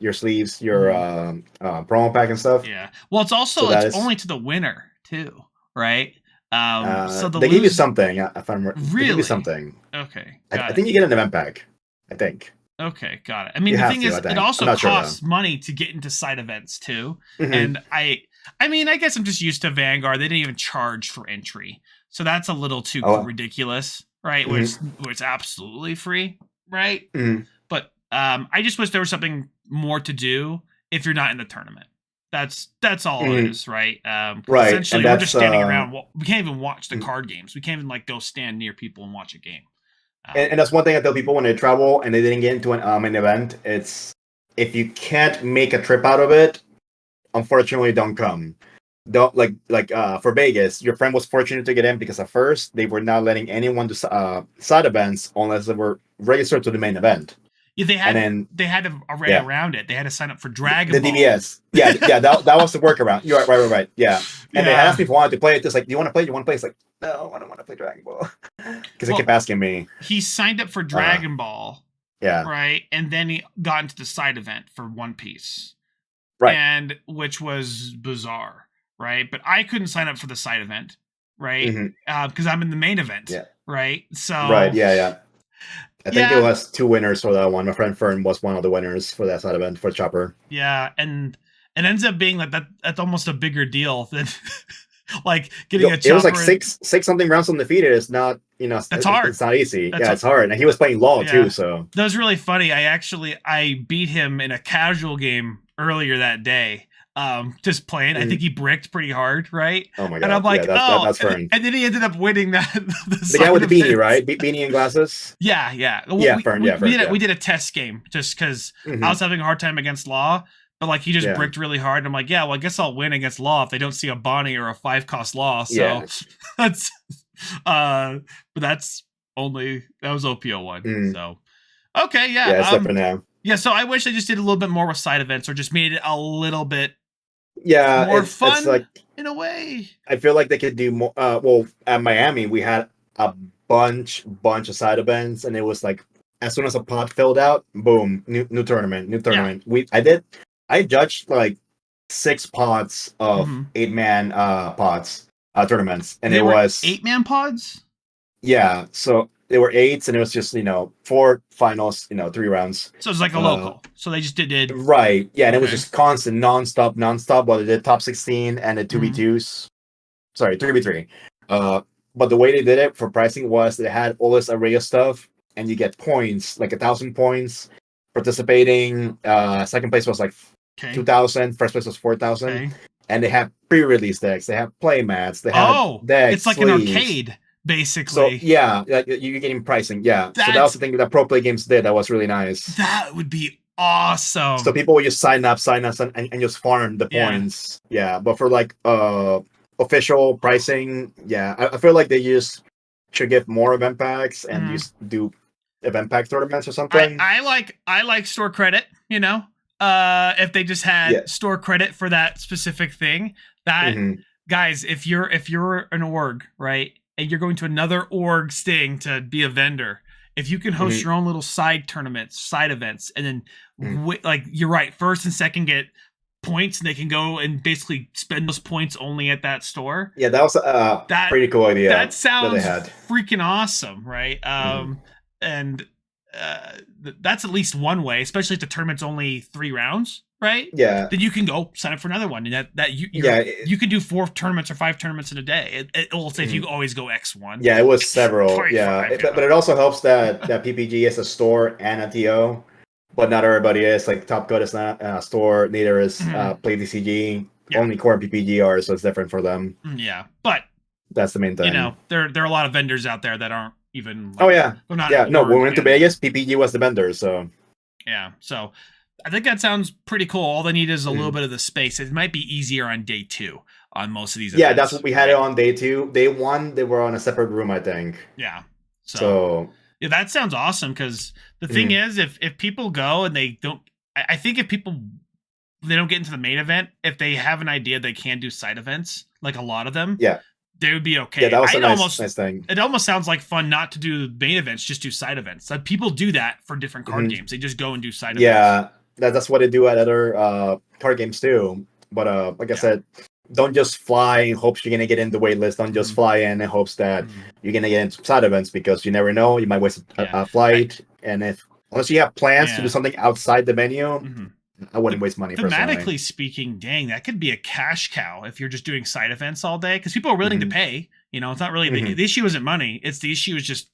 promo pack and stuff. Yeah. Well, it's also So it's only to the winner too, right? So they give you something. If I'm really, they give you something. Okay, I think you get an event pack. I think. Okay, got it. I mean, You the have thing to, is, I think. it also I'm not sure, costs money to get into side events too. Mhm. And I mean, I guess I'm just used to Vanguard. They didn't even charge for entry, so that's a little too ridiculous, right? Where it's absolutely free, right? Mhm. But I just wish there was something more to do if you're not in the tournament. That's all it is, right? Right. Essentially, And we're just standing that's, around. We can't even watch the card games. We can't even like go stand near people and watch a game. and that's one thing I tell people when they travel and they didn't get into an event. It's if you can't make a trip out of it, unfortunately, don't come. Don't for Vegas. Your friend was fortunate to get in because at first they were not letting anyone do side events unless they were registered to the main event. Yeah, they had an array around it. They had to sign up for Dragon Ball. DBS. Yeah, that was the workaround. You're right. Yeah. And they asked me if I wanted to play it. Just like, do you want to play? You want to play? It's like, no, I don't want to play Dragon Ball. Because they kept asking me. He signed up for Dragon Ball. Yeah. Right. And then he got into the side event for One Piece. Right. And which was bizarre. Right. But I couldn't sign up for the side event. Right. Because I'm in the main event. Yeah. Right. So. Right. Yeah. I think it was 2 winners for that one. My friend Fern was one of the winners for that side event for Chopper. Yeah, and it ends up being like that's almost a bigger deal than like getting a Chopper. It was like six something rounds undefeated. It's not, that's hard. It's not easy. It's hard. And he was playing LOL too, so that was really funny. I beat him in a casual game earlier that day. Just playing. I think he bricked pretty hard, right? Oh my god! And I'm like, that's Fern. And then he ended up winning that. The guy with the beanie, right? Beanie and glasses. Yeah. Fern. We did a test game just because I was having a hard time against Law, but like he just bricked really hard. And I'm like, yeah, well, I guess I'll win against Law if they don't see a Bonnie or a 5-cost Law. So that's, but that was OPO1. So okay, yeah. Yeah, it's different now. Yeah, so I wish they just did a little bit more with side events or just made it a little bit more fun, it's like, in a way. I feel like they could do more. Well, at Miami, we had a bunch of side events, and it was like as soon as a pot filled out, boom, new tournament. Yeah. I judged like 6 pods of 8-man pods tournaments, and it was 8-man pods. Yeah, so they were 8s, and it was just 4 finals, 3 rounds. So it's like a local. So they just did right. Yeah, and it was just constant, nonstop. Well, they did top 16 and the 2v2s. Sorry, 3v3. But the way they did it for pricing was they had all this array of stuff, and you get points, like 1,000 points participating. Second place was like 2,000. First place was 4,000. Okay. And they have pre-release decks. They have play mats. They have decks. It's like sleeves. An arcade. Basically, so yeah, you're getting pricing. Yeah, so that was the thing that Pro Play Games did. That was really nice. That would be awesome. So people would just sign up, and just farm the points. Yeah, but for like official pricing, I feel like they just should give more event packs and just do event pack tournaments or something. I like store credit. If they just had store credit for that specific thing, that guys, if you're an org, right? And you're going to another org sting to be a vendor. If you can host your own little side tournaments, side events, and then like you're right, first and second get points, and they can go and basically spend those points only at that store. Yeah, that was a pretty cool idea. That sounds freaking awesome, right? And that's at least one way, especially if the tournament's only 3 rounds. Right? Yeah. Then you can go sign up for another one. And you can do 4 tournaments or 5 tournaments in a day. It will say if you always go X1. Yeah, it was several. But it also helps that PPG is a store and a TO, but not everybody is. Like Top Cut is not a store, neither is Play TCG. Only Core and PPG are, so it's different for them. Yeah, but that's the main thing. There are a lot of vendors out there that aren't even. Like, no, when we went to Vegas, PPG was the vendor. So yeah, so. I think that sounds pretty cool. All they need is a little bit of the space. It might be easier on day 2 on most of these events. Yeah, that's what we had it on day 2. Day 1, they were on a separate room, I think. Yeah. So yeah, that sounds awesome because the thing is, if people go and they don't, I think if they don't get into the main event, if they have an idea they can do side events, like a lot of them, they would be okay. Yeah, that was a nice thing. It almost sounds like fun not to do main events, just do side events. Like people do that for different card games. They just go and do side events. Yeah, that's what they do at other card games too. But like I said, don't just fly in hopes you're gonna get in the wait list. Don't just fly in hopes that you're gonna get into side events, because you never know. You might waste a flight, and unless you have plans to do something outside the menu, I wouldn't waste money. Thematically speaking, dang, that could be a cash cow if you're just doing side events all day, because people are willing to pay. You know, it's not really the issue isn't money. It's the issue is just,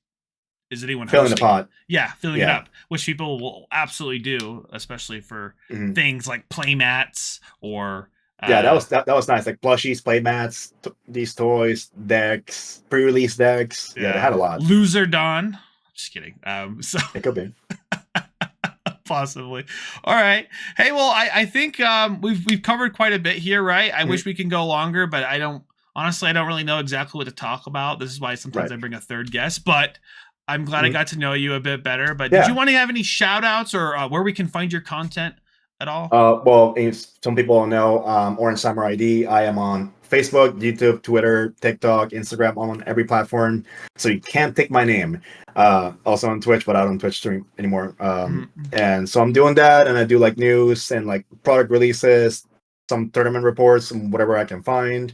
is anyone filling the pot? Yeah, filling it up, which people will absolutely do, especially for things like play mats or. That was nice. Like plushies, play mats, these toys, decks, pre-release decks. Yeah, they had a lot. Loser Dawn. Just kidding. So it could be. Possibly. All right. Hey, well, I think we've covered quite a bit here, right? I wish we can go longer, but I don't really know exactly what to talk about. This is why sometimes I bring a third guest, but I'm glad I got to know you a bit better. But did you want to have any shout outs or where we can find your content at all? Well, some people know Orange Samurai ID. I am on Facebook, YouTube, Twitter, TikTok, Instagram, on every platform. So you can't take my name. Also on Twitch, but I don't Twitch stream anymore. And so I'm doing that, and I do like news and like product releases, some tournament reports, and whatever I can find.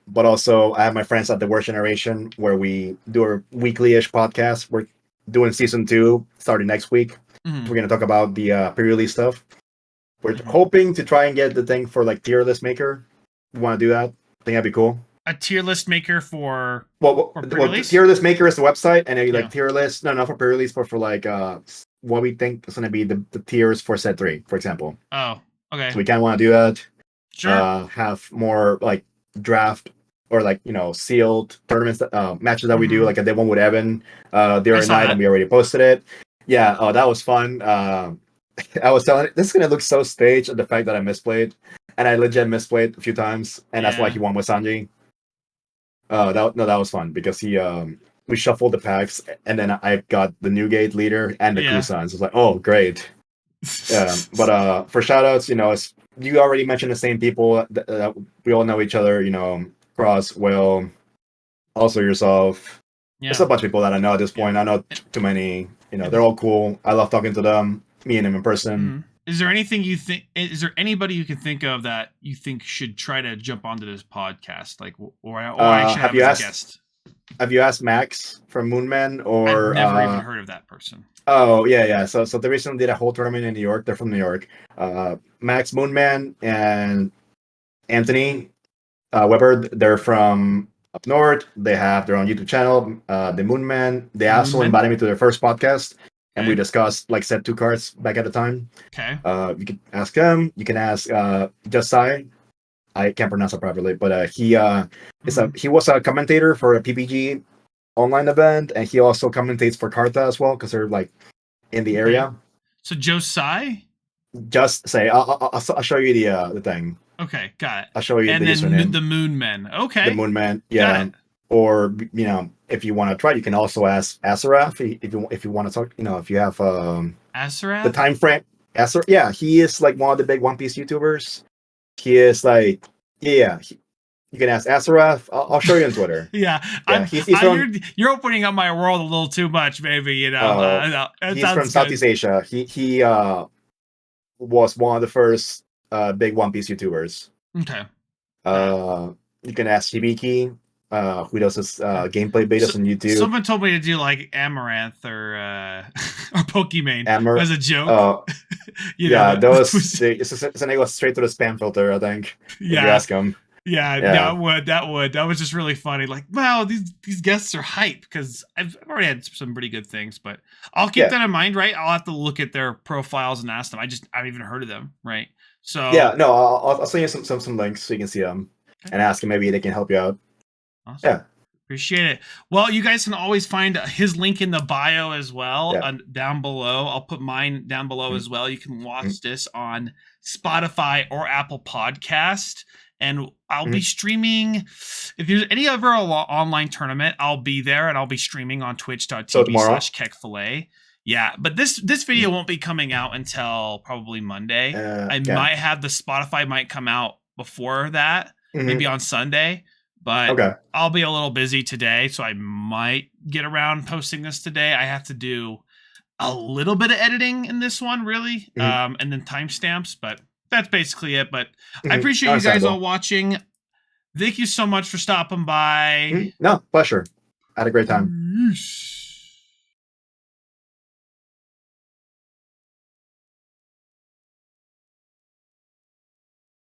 But also I have my friends at the Worst Generation, where we do a weekly-ish podcast. We're doing season 2 starting next week. We're going to talk about the pre-release stuff. We're hoping to try and get the thing for like tier list maker. We want to do that. I think that'd be cool. A tier list maker for tier list maker is the website, and then like tier list. No, not for pre-release, but for like what we think is going to be the tiers for set 3, for example. Oh, okay. So we kind of want to do that. Sure. Have more like draft or like sealed tournaments matches that we do. Like I did one with Evan the other night, and we already posted it. Yeah. Oh, that was fun. I was telling this is gonna look so staged, the fact that I misplayed, and I legit misplayed a few times, and that's why he won with Sanji. That was fun because we shuffled the packs, and then I got the Newgate leader and the Kusans. It's like, oh, great. But for shoutouts, you already mentioned the same people that we all know each other. Cross, Will, also yourself. Yeah. There's a bunch of people that I know at this point. I know too many. They're all cool. I love talking to them. Me and him in person. Is there anything you think? Is there anybody you can think of that you think should try to jump onto this podcast? Like, or I should have as a guest? Have you asked Max from Moonman? Or I've never even heard of that person. Oh yeah. So they recently did a whole tournament in New York. They're from New York. Max, Moonman, and Anthony Weber. They're from up north. They have their own YouTube channel, the Moonman. They also invited me to their first podcast. And we discussed like set 2 cards back at the time. Okay. You can ask them. You can ask Just Sai. I can't pronounce it properly, but he was a commentator for a PPG online event, and he also commentates for Karta as well because they're like in the area. So Josai? Just Sai. I'll show you the thing. Okay, got it. I'll show you the username. The Moonmen. Okay. The Moonmen. Yeah. Or if you want to try, you can also ask Asaraf if you want to talk. If you have Asaraf, the time frame. Asaraf, yeah, he is like one of the big One Piece YouTubers. He is like, you can ask Asaraf. I'll show you on Twitter. You're opening up my world a little too much, maybe. He's from Southeast Asia. He was one of the first big One Piece YouTubers. Okay. You can ask Hibiki, who does this gameplay betas on YouTube. Someone told me to do like Amaranth or Pokimane as a joke. Those they go straight to the spam filter, I think. If you ask them. That was just really funny. Like, wow, these guests are hype because I've already had some pretty good things, but I'll keep that in mind, right? I'll have to look at their profiles and ask them. I haven't even heard of them, right? So I'll send you some links so you can see them and ask them. Maybe they can help you out. Awesome. Yeah. Appreciate it. Well, you guys can always find his link in the bio as well, down below. I'll put mine down below as well. You can watch this on Spotify or Apple Podcast. And I'll be streaming. If there's any other online tournament, I'll be there, and I'll be streaming on twitch.tv/KEKFILA. Yeah, but this video won't be coming out until probably Monday. Might have the Spotify might come out before that, maybe on Sunday. but Okay. I'll be a little busy today, so I might get around posting this today. I have to do a little bit of editing in this one, really, and then timestamps, but that's basically it. But I appreciate you guys all watching. Thank you so much for stopping by. No, pleasure. I had a great time. Yeesh.